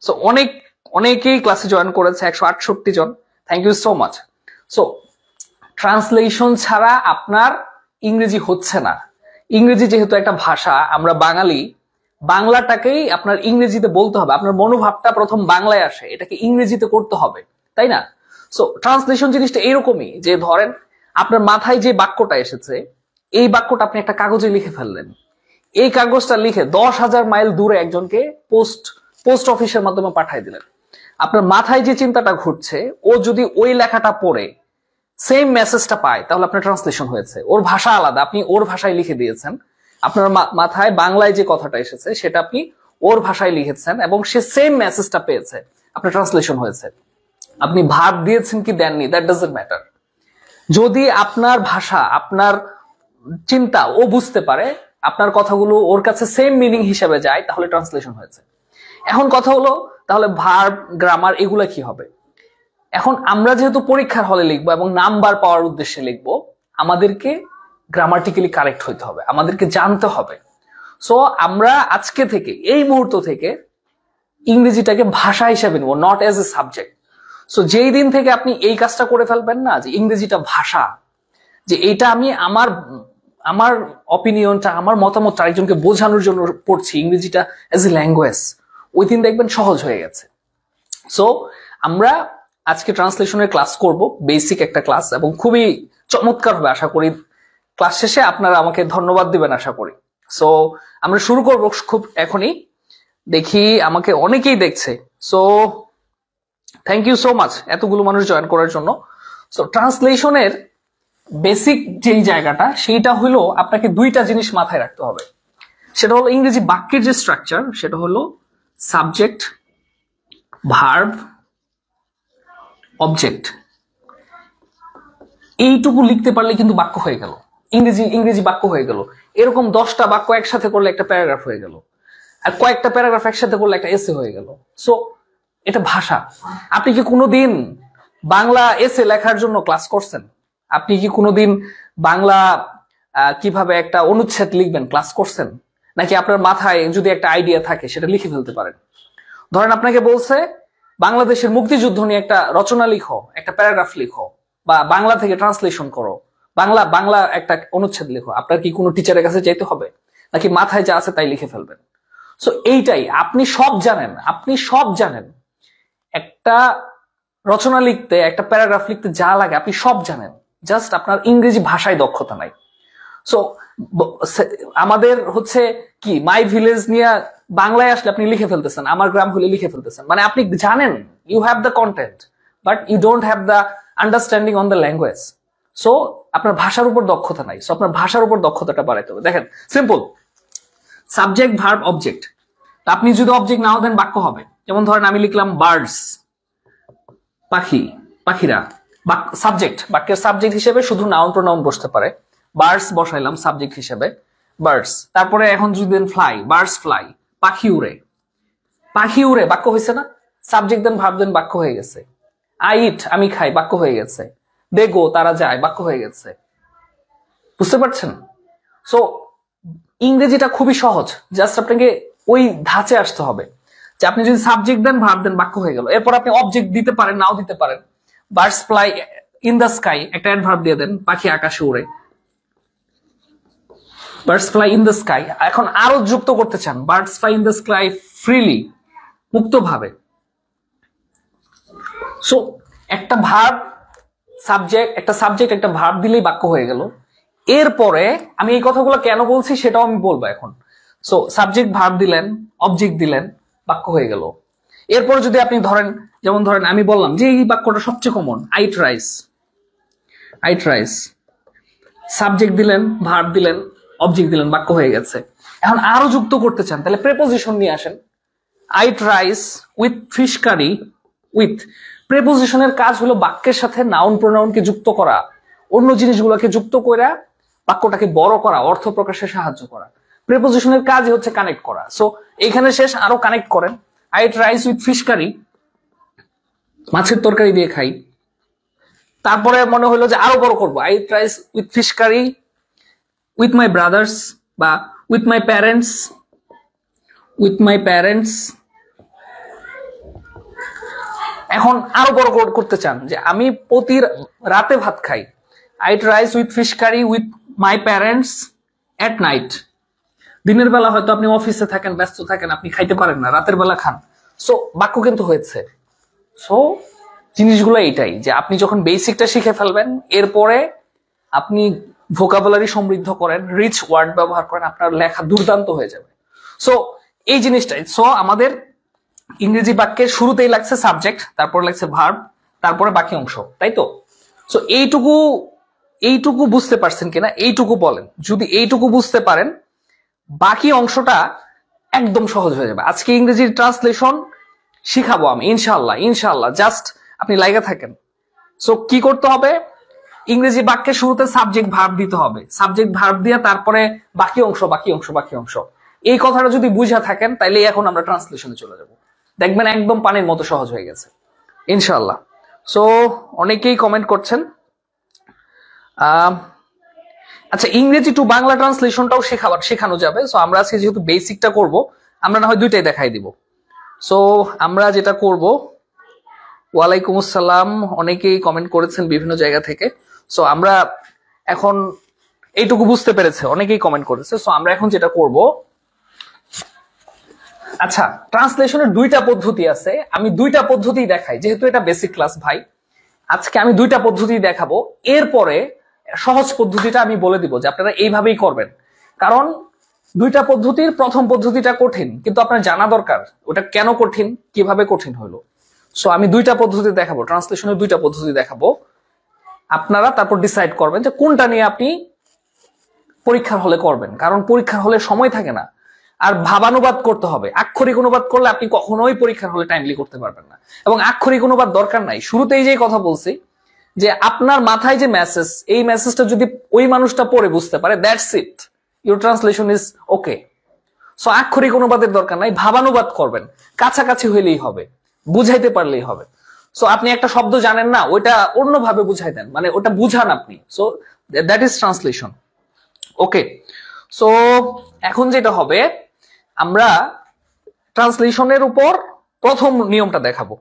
So অনেকেই ক্লাসে join করেছে, 168 জন। Thank you so much. So translation ছাড়া আপনার ইংরেজি হচ্ছে না। ইংরেজি যেহেতু একটা ভাষা, আমরা বাঙালি, বাংলাটাকেই আপনার ইংরেজিতে বলতে হবে। আপনার মনোভাবটা প্রথম বাংলায় আসে, এটাকে ইংরেজিতে করতে হবে, তাই না? সো ট্রান্সলেশন জিনিসটা এরকমই, যে ধরেন আপনার মাথায় যে বাক্যটা এসেছে, এই বাক্যটা আপনি একটা কাগজে লিখে ফেললেন। এই কাগজটা লিখে 10,000 মাইল দূরে একজনকে পোস্ট অফিসের মাধ্যমে পাঠিয়ে দিলেন। আপনার মাথায় যে চিন্তাটা ঘুরছে, ও যদি ওই লেখাটা পড়ে সেম মেসেজটা পায়, তাহলে আপনার ট্রান্সলেশন হয়েছে। ওর ভাষা আলাদা, আপনি ওর ভাষায় লিখে দিয়েছেন। আপনার মাথায় বাংলায় যে কথাটা এসেছে সেটা আপনি ওর ভাষায় লিখেছেন এবং সে সেম মেসেজটা পেয়েছে, আপনার ট্রান্সলেশন হয়েছে। আপনি ভার্ব দিয়েছেন কি দেননি, দ্যাট ডাজন্ট ম্যাটার। যদি আপনার ভাষা, আপনার চিন্তা ও বুঝতে পারে, আপনার কথাগুলো ওর কাছে সেম মিনিং হিসেবে যায়, তাহলে ট্রান্সলেশন হয়েছে। এখন কথা হলো, তাহলে ভার্ব, গ্রামার এগুলা কি হবে? এখন আমরা যেহেতু পরীক্ষার হলে লিখবো এবং নাম্বার পাওয়ার উদ্দেশ্যে লিখবো, আমাদেরকে গ্রামাটিক্যালি কারেক্ট হইতে হবে, আমাদেরকে জানতে হবে। সো আমরা আজকে থেকে, এই মুহূর্ত থেকে ইংরেজিটাকে ভাষা হিসেবে নেব, not as a subject. So যেই দিন থেকে আপনি এই কাজটা করে ফেলবেন না, যে ইংরেজিটা ভাষা, যে এটা আমি আমার অপিনিয়নটা, আমার মতামতটা আরেকজনকে বোঝানোর জন্য পড়ছি, ইংরেজিটা এজ এ ল্যাঙ্গুয়েজ, ওই দিন দেখবেন সহজ হয়ে গেছে। সো আমরা আজকে ট্রান্সলেশনের ক্লাস করব, বেসিক একটা ক্লাস, এবং খুবই চমৎকার হবে আশা করি। ক্লাস শেষে আপনারা আমাকে ধন্যবাদ দিবেন আশা করি। সো আমরা শুরু করব খুব এখনই। দেখি আমাকে অনেকেই দেখছে, so thank you so much এতগুলো মানুষ জয়েন করার জন্য। সো ট্রান্সলেশনের বেসিক যেই জায়গাটা, সেইটা হলো আপনাকে দুইটা জিনিস মাথায় রাখতে হবে। সেটা হলো ইংরেজি বাক্যের যে স্ট্রাকচার, সেটা হলো সাবজেক্ট, ভার্ব, অবজেক্ট। এইটুকু লিখতে পারলে কিন্তু বাক্য হয়ে গেল, ইংরেজি বাক্য হয়ে গেল। এরকম 10টা বাক্য একসাথে করলে একটা প্যারাগ্রাফ হয়ে গেল, আর কয়েকটা প্যারাগ্রাফ একসাথে করলে একটা এসে হয়ে গেল। সো এটা ভাষা। আপনি কি কোনোদিন বাংলা এসে লেখার জন্য ক্লাস করছেন? আপনি কি কোনোদিন বাংলা কিভাবে একটা অনুচ্ছেদ লিখবেন ক্লাস করছেন? নাকি আপনার মাথায় যদি একটা আইডিয়া থাকে সেটা লিখে ফেলতে পারেন? ধরেন আপনাকে বলছে বাংলাদেশের মুক্তিযুদ্ধ নিয়ে একটা রচনা লিখো, একটা প্যারাগ্রাফ লিখো, বা বাংলা থেকে ট্রান্সলেশন করো, বাংলা একটা অনুচ্ছেদ লিখো। আপনার কি কোনো টিচারের কাছে যেতে হবে, নাকি মাথায় যা আছে তাই লিখে ফেলবেন? সো এইটাই, আপনি সব জানেন। একটা রচনা লিখতে, একটা প্যারাগ্রাফ লিখতে যা লাগে আপনি সব জানেন, জাস্ট আপনার ইংরেজি ভাষায় দক্ষতা নাই। সো আমাদের হচ্ছে কি, মাই ভিলেজ নিয়ে বাংলায় আসলে আপনি লিখে ফেলতেছেন, আমার গ্রাম হলে লিখে ফেলতেছেন, মানে আপনি জানেন, you have the content, but you don't have the understanding on the language. So আপনার ভাষার উপর দক্ষতা নাই। সো আপনার ভাষার উপর দক্ষতাটা বাড়াইতে হবে। দেখেন সিম্পল, সাবজেক্ট, ভার্ব, অবজেক্ট। আপনি যদি অবজেক্ট নাও দেন, বাক্য হবে। যেমন ধরেন আমি লিখলাম বার্ডস, পাখিরা। সাবজেক্ট, বাক্যের সাবজেক্ট হিসেবে শুধু নাউন প্রোনাউন বসতে পারে। বার্ডস বসাইলাম সাবজেক্ট হিসেবে, বার্ডস। তারপরে এখন যদি দেন ফ্লাই, বার্ডস ফ্লাই, পাখি উড়ে। বাক্য হয়েছে না? সাবজেক্ট দেন, ভার্ব দেন, বাক্য হয়ে গেছে। আই ইট, আমি খাই, বাক্য হয়ে গেছে। দে গো, তারা যায়, বাক্য হয়ে গেছে। বুঝতে পারছেন? সো ইংরেজিটা খুবই সহজ, জাস্ট আপনাকে ওই ধাঁচে আসতে হবে, যে আপনি যদি সাবজেক্ট দেন, ভার্ব দেন, বাক্য হয়ে গেল। এরপর আপনি অবজেক্ট দিতে পারেন, নাও দিতে পারেন। Birds fly in the sky, একটা অ্যাডভার্ব দিয়ে দেন, পাখি আকাশে উড়ে। Birds fly in the sky. এখন আরো যুক্ত করতে চান, birds fly in the sky freely, মুক্তভাবে। সো একটা ভার্ব, সাবজেক্ট, একটা ভার্ব দিলেই বাক্য হয়ে গেল। এরপরে আমি এই কথাগুলো কেন বলছি সেটাও আমি বলবো এখন। সো সাবজেক্ট, ভার্ব দিলেন, অবজেক্ট দিলেন, বাক্য হয়ে গেল। এরপর যদি আপনি ধরেন, যেমন ধরেন আমি বললাম যে এই বাক্যটা সবচেয়ে কমন, আই ট্রাইস। সাবজেক্ট দিলেন, ভার্ব দিলেন, অবজেক্ট দিলেন, বাক্য হয়ে গেছে। এখন আরো যুক্ত করতে চান, তাহলে প্রেপোজিশন নিয়ে আসেন। I tries with fish curry. With প্রেপোজিশনের কাজ হলো বাক্যের সাথে নাউন প্রোনাউনকে যুক্ত করা, অন্য জিনিসগুলোকে যুক্ত করে বাক্যটাকে বড় করা, অর্থ প্রকাশে সাহায্য করা। প্রেপোজিশনের কাজই হচ্ছে কানেক্ট করা। সো এখানে শেষ, আরো কানেক্ট করেন। I tries with fish curry, মাছের তরকারি দিয়ে খাই। তারপরে মনে হলো যে আরো বড় করবো, I tries with fish curry with my brothers, বা উইথ মাই প্যারেন্টস এখন আরো বড় করতে চান যে আমি প্রতি রাতে ভাত খাই, I eat rice with fish curry with my parents at night. দিনের বেলা হয়তো আপনি অফিসে থাকেন, ব্যস্ত থাকেন, আপনি খাইতে পারেন না, রাতের বেলা খান। সো বাক্য কিন্তু হয়েছে। সো জিনিসগুলো এইটাই যে আপনি যখন বেসিকটা শিখে ফেলবেন, এরপরে আপনি ভোকাবুলারি সমৃদ্ধ করেন, রিচ ওয়ার্ড ব্যবহার করেন, আপনার লেখা দুর্দান্ত হয়ে যাবে। সো এই জিনিসটাই। সো আমাদের ইংরেজি বাক্যের শুরুতেই লাগছে সাবজেক্ট, তারপর লাগছে ভার্ব, তারপরে বাকি অংশ, তাই তো? সো এইটুকু বুঝতে পারছেন কিনা এইটুকু বলেন। যদি এইটুকু বুঝতে পারেন, বাকি অংশটা একদম সহজ হয়ে যাবে। আজকে ইংরেজির ট্রান্সলেশন শিখাবো আমি ইনশাআল্লাহ। জাস্ট আপনি লাইগা থাকেন। সো কি করতে হবে? ইংরেজি বাক্যের শুরুতে সাবজেক্ট ভার্ব দিতে হবে, সাবজেক্ট ভার্ব দিয়ে তারপরে বাকি অংশ। এই কথাটা যদি বুঝা থাকেন, তাইলে এখন আমরা ট্রান্সলেশনে চলে যাব। দেখবেন একদম পানির মতো সহজ হয়ে গেছে ইনশাআল্লাহ। সো অনেকেই কমেন্ট করছেন। আচ্ছা, ইংরেজি টু বাংলা ট্রান্সলেশনটাও শেখানো যাবে। সো আমরা আজকে যেহেতু বেসিকটা করব, আমরা না হয় দুইটাই দেখাই দিব। সো আমরা যেটা করব, ওয়ালাইকুম আসসালাম, অনেকেই কমেন্ট করেছেন বিভিন্ন জায়গা থেকে। সো আমরা এখন এইটুকু বুঝতে পেরেছে, অনেকেই কমেন্ট করেছে। সো আমরা এখন যেটা করব, আচ্ছা ট্রান্সলেশনের দুইটা পদ্ধতি আছে, আমি দুইটা পদ্ধতি দেখাই, যেহেতু এটা বেসিক ক্লাস ভাই। আজকে আমি দুইটা পদ্ধতি দেখাবো, এরপরে সহজ পদ্ধতিটা আমি বলে দিব যে আপনারা এইভাবেই করবেন। কারণ দুইটা পদ্ধতির প্রথম পদ্ধতিটা কঠিন, কিন্তু আপনার জানা দরকার ওটা কেন কঠিন, কিভাবে কঠিন হলো। সো আমি দুইটা পদ্ধতি দেখাবো, ট্রান্সলেশনের দুইটা পদ্ধতি দেখাবো। আপনারা তারপর ডিসাইড করবেন যে কোনটা নিয়ে আপনি পরীক্ষার হলে করবেন। কারণ পরীক্ষার হলে সময় থাকে না, আর ভাবানুবাদ করতে হবে। আক্ষরিক অনুবাদ করলে আপনি কখনোই পরীক্ষার হলে টাইমলি করতে পারবেন না, এবং আক্ষরিক অনুবাদ দরকার নাই। শুরুতেই যে কথা বলছি যে আপনার মাথায় যে মেসেজ, এই মেসেজটা যদি ওই মানুষটা পড়ে বুঝতে পারে, that's it, your translation is okay. So আক্ষরিক অনুবাদের দরকার নাই, ভাবানুবাদ করবেন, কাছাকাছি হইলেই হবে, বুঝাইতে পারলেই হবে। সো আপনি একটা শব্দ জানেন না, ওইটা অন্যভাবে বুঝাই দেন, মানে ওটা বুঝান আপনি। So that is translation. Okay, so এখন যেটা হবে, আমরা ট্রান্সলেশনের উপর প্রথম নিয়মটা দেখাবো।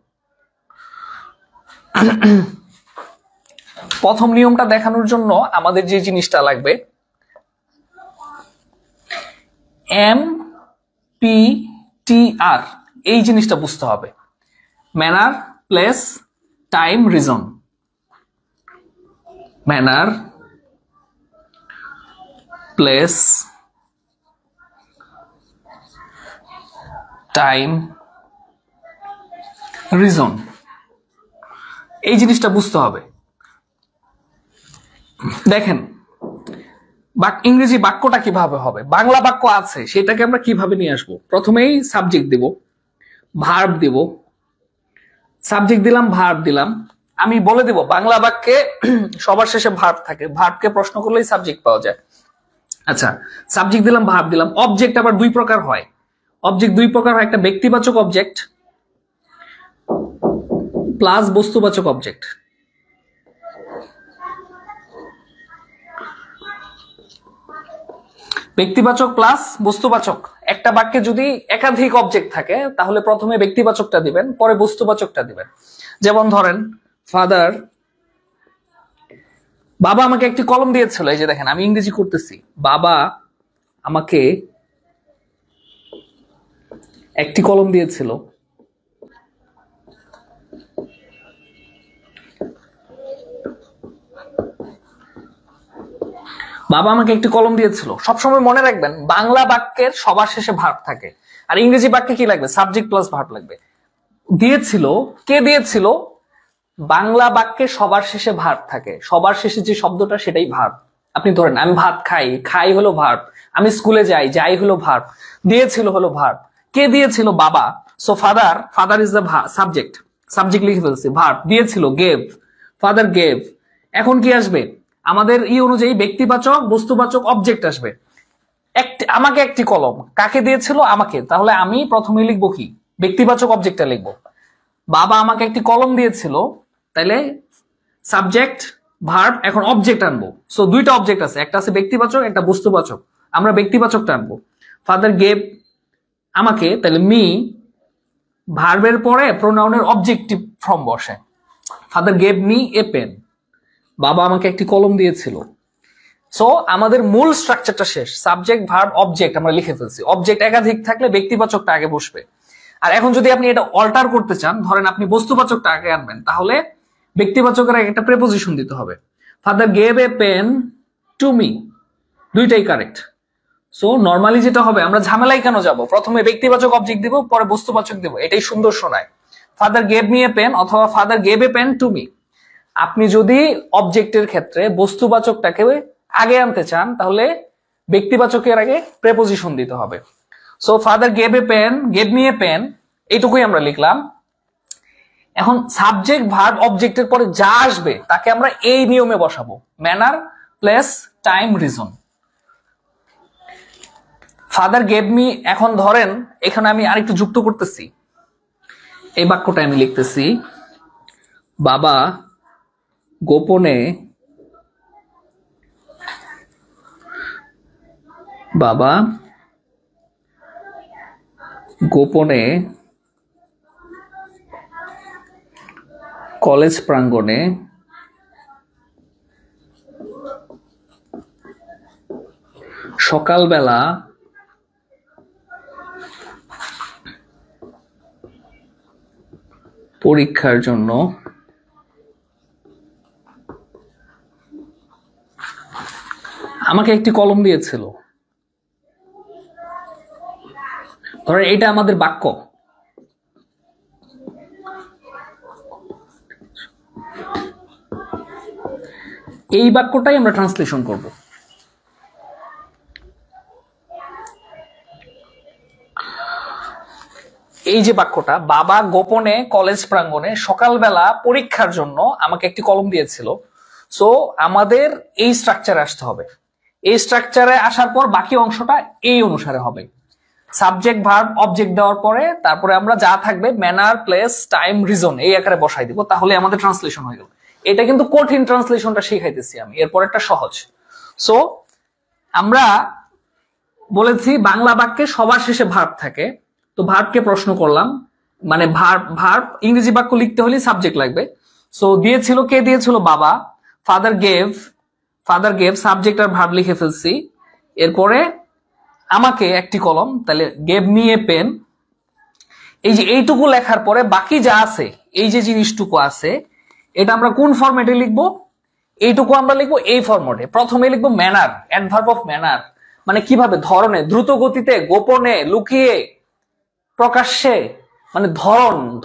প্রথম নিয়মটা দেখানোর জন্য আমাদের যে জিনিসটা লাগবে, MPTR, এই জিনিসটা বুঝতে হবে। Manner, place, time, reason. Manner, place, time, reason, এই জিনিসটা বুঝতে হবে। দেখেন ইংরেজি বাক্যটা কিভাবে হবে, বাংলা বাক্য আছে সেটাকে আমরা কিভাবে নিয়ে আসবো। প্রথমেই সাবজেক্ট দিব, ভার্ব দিব, সাবজেক্ট দিলাম, ভার্ব দিলাম। আমি বলে দিব বাংলা বাক্যে সবার শেষে ভার্ব থাকে, ভার্বকে প্রশ্ন করলেই সাবজেক্ট পাওয়া যায়। আচ্ছা, সাবজেক্ট দিলাম, ভার্ব দিলাম। অবজেক্ট আবার দুই প্রকার হয়, একটা ব্যক্তিবাচক অবজেক্ট প্লাস বস্তুবাচক অবজেক্ট। ব্যক্তিবাচক প্লাস বস্তুবাচক। একটা বাক্যে যদি একাধিক অবজেক্ট থাকে, তাহলে প্রথমে ব্যক্তিবাচকটা দিবেন, পরে বস্তুবাচকটা দিবেন। যেমন ধরেন, ফাদার, বাবা আমাকে একটি কলম দিয়েছিল। এই যে দেখেন আমি ইংরেজি করতেছি, বাবা আমাকে একটি কলম দিয়েছিল। বাবা আমাকে একটি কলম দিয়েছিল। সবসময় মনে রাখবেন বাংলা বাক্যের সবার শেষে ভার্ব থাকে, আর ইংরেজি বাক্যে কি লাগবে? সাবজেক্ট প্লাস ভার্ব লাগবে। দিয়েছিল, কে দিয়েছিল? বাংলা বাক্যে সবার শেষে ভার্ব থাকে, সবার শেষে যে শব্দটা সেটাই ভার্ব। আপনি ধরেন আমি ভাত খাই, খাই হলো ভার্ব। আমি স্কুলে যাই, যাই হলো ভার্ব। দিয়েছিল হলো ভার্ব। কে দিয়েছিল? বাবা। So father is the subject, subject লিখে ফেলছি। ভার্ব দিয়েছিল, গেভ, ফাদার গেভ। এখন কি আসবে? আমাদের অনুযায়ী ব্যক্তিবাচক, বস্তুবাচক, অবজেক্ট আসবে। আমাকে একটি কলম, কাকে দিয়েছিল? আমাকে। তাহলে আমি প্রথমে লিখবো কি? ব্যক্তিবাচক অবজেক্টটা লিখবো। বাবা আমাকে একটি কলম দিয়েছিল, তাইলে সাবজেক্ট, ভার্ব, এখন অবজেক্ট আনবো। সো দুইটা অবজেক্ট আছে, একটা আছে ব্যক্তিবাচক, একটা বস্তুবাচক। আমরা ব্যক্তিবাচকটা আনবো। ফাদার গেভ আমাকে, তাহলে মি ভার্বের পরে প্রোনাউনের অবজেক্টিভ ফর্ম বসে। Father gave me a pen, বাবা আমাকে একটি কলম দিয়েছিল। সো আমাদের মূল স্ট্রাকচারটা শেষ, সাবজেক্ট ভার্ব অবজেক্ট আমরা লিখে ফেলছি। অবজেক্ট একাধিক থাকলে ব্যক্তিবাচকটা আগে বসবে। আর এখন যদি আপনি এটা অল্টার করতে চান, ধরেন আপনি বস্তুবাচকটা আগে আনবেন, তাহলে ব্যক্তিবাচকের আগে একটা প্রেপোজিশন দিতে হবে। Father gave a pen to me, দুইটাই কারেক্ট। সো নর্মালি যেটা হবে, আমরা ঝামেলায় কেন যাব, প্রথমে ব্যক্তিবাচক অবজেক্ট দিব, পরে বস্তুবাচক দিব, এটাই সুন্দর শোনায়। Father gave me a pen অথবা father gave a pen to me. আপনি যদি অবজেক্টের ক্ষেত্রে বস্তুবাচকটাকে আগে আনতে চান, তাহলে ব্যক্তিবাচকের আগে প্রেপোজিশন দিতে হবে। So father gave a pen, gave me a pen, এইটুকুই আমরা লিখলাম। এখন সাবজেক্ট ভার্ব অবজেক্টের পরে যা আসবে তাকে আমরা এই নিয়মে বসাবো, manner plus time reason. Father gave me, এখন ধরেন এখানে আমি আরেকটু যুক্ত করতেছি, এই বাক্যটা আমি লিখতেছি, বাবা গোপনে কলেজ প্রাঙ্গণে সকালবেলা পরীক্ষার জন্য আমাকে একটি কলম দিয়েছিল। ধরেন এটা আমাদের বাক্য। এই বাক্যটাই আমরা ট্রান্সলেশন করব। এই যে বাক্যটা, বাবা গোপনে কলেজ প্রাঙ্গণে সকালবেলা পরীক্ষার জন্য আমাকে একটি কলম দিয়েছিল। সো আমাদের এই স্ট্রাকচারে আসতে হবে। এই স্ট্রাকচারে আসার পর বাকি অংশটা এই অনুসারে হবে, সাবজেক্ট ভার্ব অবজেক্ট দেওয়ার পরে তারপরে আমরা যা থাকবে ম্যানার প্লেস টাইম রিজন এই আকারে বসাই দিব, তাহলে আমাদের ট্রান্সলেশন হয়ে গেল। এটা কিন্তু কঠিন ট্রান্সলেশনটা শিখাইতেছি আমি, এরপর একটা সহজ। সো আমরা বলেছি বাংলা বাক্যে সবার শেষে ভার্ব থাকে, তো ভার্বকে প্রশ্ন করলাম, মানে ভার্ব ইংরেজি বাক্য লিখতে হলে সাবজেক্ট লাগবে। সো দিয়েছিল, কে দিয়েছিল, বাবা। ফাদার গেভ সাবজেক্ট আর ভার্ব লিখে ফেলছি। এরপরে আমাকে একটি কলম, তাহলে গেভ মি এ পেন। এই যে এইটুকু লেখার পরে বাকি যা আছে, এই যে জিনিসটুকু আছে, এটা আমরা কোন ফরম্যাটে লিখবো, এইটুকু আমরা লিখবো এই ফরম্যাটে। প্রথমে লিখবো ম্যানার, অ্যাডভার্ব অফ ম্যানার, মানে কিভাবে, ধরনে, দ্রুত গতিতে, গোপনে, লুকিয়ে, প্রকাশ্যে, মানে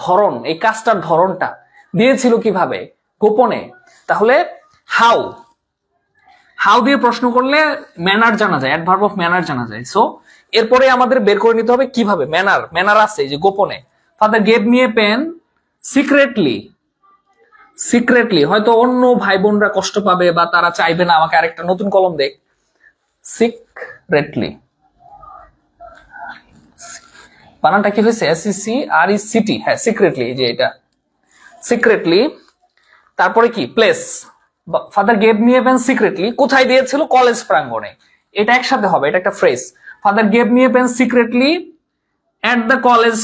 ধরন, এই কাজটার ধরনটা দিয়েছিল কিভাবে, গোপনে। তাহলে হাউ দিয়ে প্রশ্ন করলে ম্যানার জানা যায়, অ্যাডভার্ব অফ ম্যানার জানা যায়। সো এরপরে আমাদের বের করে নিতে হবে কিভাবে, ম্যানার আছে যে গোপনে। Father gave me a pen secretly, হয়তো অন্য ভাই বোনরা কষ্ট পাবে বা তারা চাইবে না আমাকে আরেকটা নতুন কলম দেখ। সিক্রেটলি, বানানটা কি হয়েছে, SECRECT, হ্যাঁ সিক্রেটলি, যে এটা সিক্রেটলি। তারপরে কি, place, father gave me a pen secretly, কোথায় দিয়েছিল, কলেজ প্রাঙ্গণে। এটা একসাথে হবে, এটা একটা phrase. Father gave me a pen secretly at the college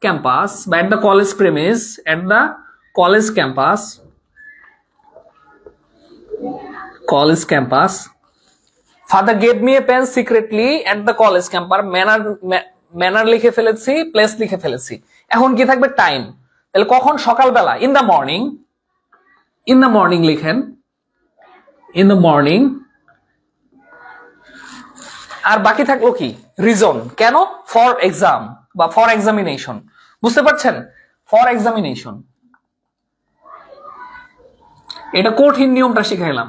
campus, বা at the college premise, at the college campus. Father gave me a pen secretly at the college campus, manner লিখে ফেলেছি, place লিখে ফেলেছি। এখন কি থাকবে, time. তাহলে কখন, সকালবেলা, ইন দ্য মর্নিং লিখেন, ইন দ্য মর্নিং। আর বাকি থাকলো কি, রিজন, কেন, ফর এক্সাম বা ফর এক্সামিনেশন, বুঝতে পারছেন, ফর এক্সামিনেশন। এটা কঠিন নিয়মটা শিখাইলাম।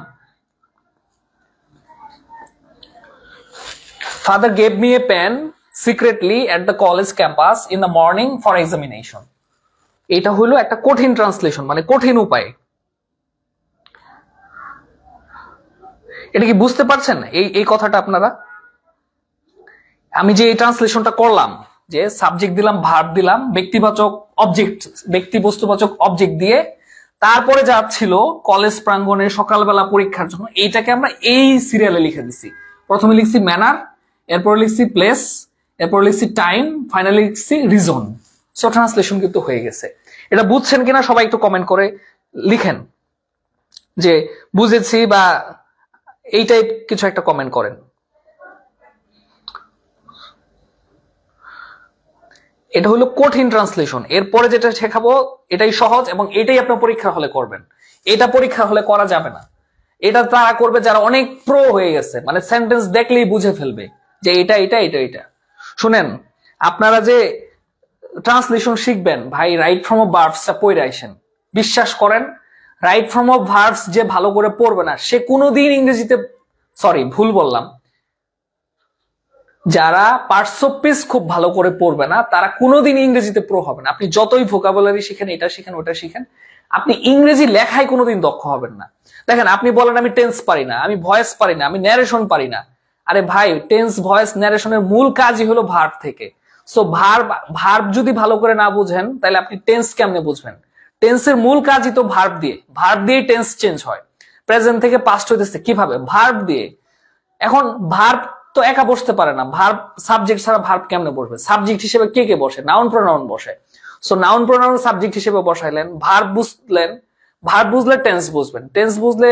Father gave me a pen secretly at the college campus in the morning for examination. এটা হলো একটা কঠিন ট্রান্সলেশন, মানে কঠিন উপায়। এটা কি বুঝতে পারছেন এই কথাটা আপনারা? আমি যে এই ট্রান্সলেশনটা করলাম, যে সাবজেক্ট দিলাম, ভার্ব দিলাম, ব্যক্তিবাচক অবজেক্ট, ব্যক্তি বস্তুবাচক অবজেক্ট দিয়ে, তারপরে যা ছিল কলেজ প্রাঙ্গণে সকালবেলা পরীক্ষার জন্য, এইটাকে আমরা এই সিরিয়ালে লিখে দিছি। প্রথমে লিখছি ম্যানার, এরপর লিখছি প্লেস, এরপর লিখছি টাইম, ফাইনালি লিখছি রিজন। সো ট্রান্সলেশন কিন্তু হয়ে গেছে। এটা বুঝছেন কিনা সবাই একটু কমেন্ট করে লিখেন যে বুঝেছি বা এই টাইপ কিছু একটা কমেন্ট করেন। এটা হলো কঠিন ট্রান্সলেশন। এরপরে যেটা শেখাবো এটাই সহজ এবং এটাই আপনার পরীক্ষার হলে করবেন। এটা পরীক্ষার হলে করা যাবে না। এটা তারা করবে যারা অনেক প্রো হয়ে গেছে, মানে সেন্টেন্স দেখলেই বুঝে ফেলবে যে এটা এটা এটা এটা। শুনেন, আপনারা যে ট্রান্সলেশন শিখবেন ভাই, রাইট ফ্রম অফ ভার্বসটা পড়ে আইসেন। বিশ্বাস করেন, রাইট ফ্রম অফ ভার্বস যে ভালো করে পড়বে না সে কোনোদিন ইংরেজিতে, সরি ভুল বললাম, যারা পার্টস অফ স্পিচ খুব ভালো করে পড়বে না তারা কোনোদিন ইংরেজিতে প্রো হবে না। আপনি যতই ভোকাবুলারি শিখেন, এটা শিখেন ওটা শিখেন, আপনি ইংরেজি লেখায় কোনোদিন দক্ষ হবেন না। দেখেন, আপনি বলেন আমি টেন্স পারি না, আমি ভয়েস পারি না, আমি ন্যারেশন পারি না। আরে ভাই, টেন্স ভয়েস ন্যারেশনের মূল কাজই হলো ভার্ব থেকে। সো ভার্ব যদি ভালো করে না বুঝেন তাহলে আপনি টেন্স কেমনে বুঝবেন? টেন্সের মূল কাজই তো ভার্ব দিয়ে, ভার্ব দিয়েই টেন্স চেঞ্জ হয়। প্রেজেন্ট থেকে পাস্ট হইতেছে কিভাবে? ভার্ব দিয়ে। এখন ভার্ব তো একা বসতে পারে না, ভার্ব সাবজেক্ট ছাড়া ভার্ব কেমনে বসবে? সাবজেক্ট হিসেবে কে কে বসে? নাউন প্রোনাউন বসে। সো নাউন প্রোনাউন সাবজেক্ট হিসেবে বসাইলেন, ভার্ব বুঝলেন, ভার্ব বুঝলে টেন্স বুঝবেন, টেন্স বুঝলে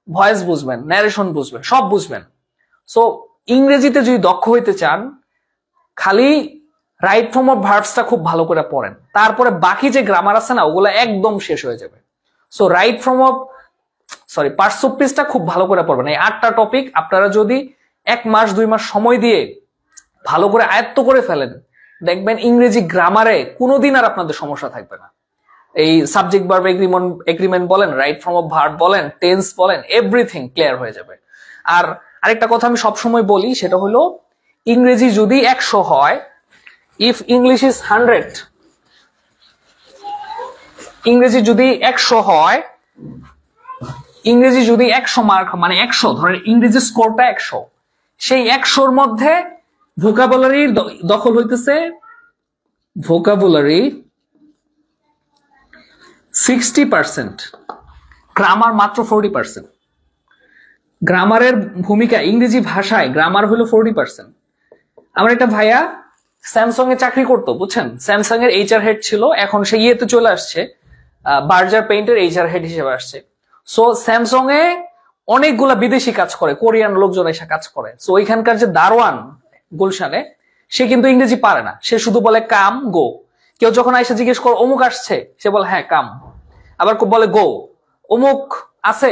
ভয়েস বুঝবেন, ন্যারেশন বুঝবেন, সব বুঝবেন। সো ইংরেজিতে যদি দক্ষ হইতে চান, খালি রাইট ফর্ম অফ ভার্বসটা খুব ভালো করে পড়েন, তারপরে বাকি যে গ্রামার আছে না ওগুলো একদম শেষ হয়ে যাবে। So right form of parts of স্পিচটা খুব ভালো করে পড়বেন। এই 8টা টপিক আপনারা যদি 1 মাস 2 মাস সময় দিয়ে ভালো করে আয়ত্ত করে ফেলেন, দেখবেন ইংরেজি গ্রামারে কোনোদিন আর আপনাদের সমস্যা থাকবে না। এই সাবজেক্ট ভার্ব এগ্রিমেন্ট বলেন, রাইট ফর্ম অফ ভার্ব বলেন, টেন্স বলেন, এভরিথিং ক্লিয়ার হয়ে যাবে। আর আরেকটা কথা আমি সবসময় বলি, সেটা হলো ইংরেজি যদি 100 হয়, ইফ ইংলিশ ইজ 100, ইংরেজি যদি 100 হয়, ইংরেজি যদি 100 মার্ক, মানে 100 ধরেন ইংরেজি স্কোরটা 100, সেই 100-র মধ্যে ভোকাবুলারির দখল হইতেছে ভোকাবুলারি 60%, গ্রামার মাত্র 40%। গ্রামারের ভূমিকা ইংরেজি ভাষায় গ্রামার হলো 40%। আমার একটা ভাইয়া স্যামসাং এ চাকরি করতো, বুঝছেন, স্যামসাং এর এইচআর হেড ছিল, এখন সে ইয়েতে চলে আসছে, বার্জার পেইন্টের এইচআর হেড হিসেবে আসছে। সো স্যামসাং এ অনেকগুলা বিদেশি কাজ করে, কোরিয়ান লোকজন এসে কাজ করে। সো ওইখানকার যে দারোয়ান গুলশানে, সে কিন্তু ইংরেজি পারে না, সে শুধু বলে কাম গো। কেউ যখন আইসা জিজ্ঞেস করে অমুক আসছে, সে বলে হ্যাঁ কাম, আবার বলে গো, অমুক আছে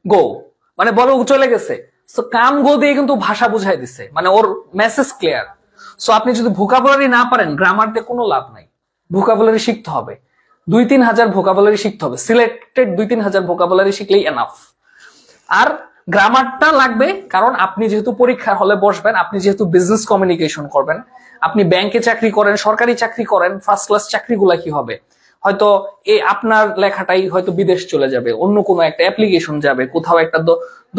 গো, মানে বলে চলে গেছে। সো কাম গো দিয়ে কিন্তু ভাষা বুঝাই দিছে, মানে ওর মেসেজ ক্লিয়ার। সো আপনি যদি ভোকাবুলারি না পারেন, গ্রামার দিয়ে কোনো লাভ নাই। ভোকাবুলারি শিখতে হবে, 2-3 হাজার ভোকাবুলারি শিখতে হবে, সিলেক্টেড 2-3 হাজার ভোকাবুলারি শিখলেই এনাফ। আর গ্রামারটা লাগবে, কারণ আপনি যেহেতু পরীক্ষার হলে বসবেন, আপনি যেহেতু বিজনেস কমিউনিকেশন করবেন, আপনি ব্যাংকে চাকরি করেন, সরকারি চাকরি করেন, ফার্স্ট ক্লাস চাকরিগুলা কি হবে, হয়তো আপনার লেখাটাই হয়তো বিদেশ চলে যাবে, অন্য কোনো একটা অ্যাপ্লিকেশন যাবে, কোথাও একটা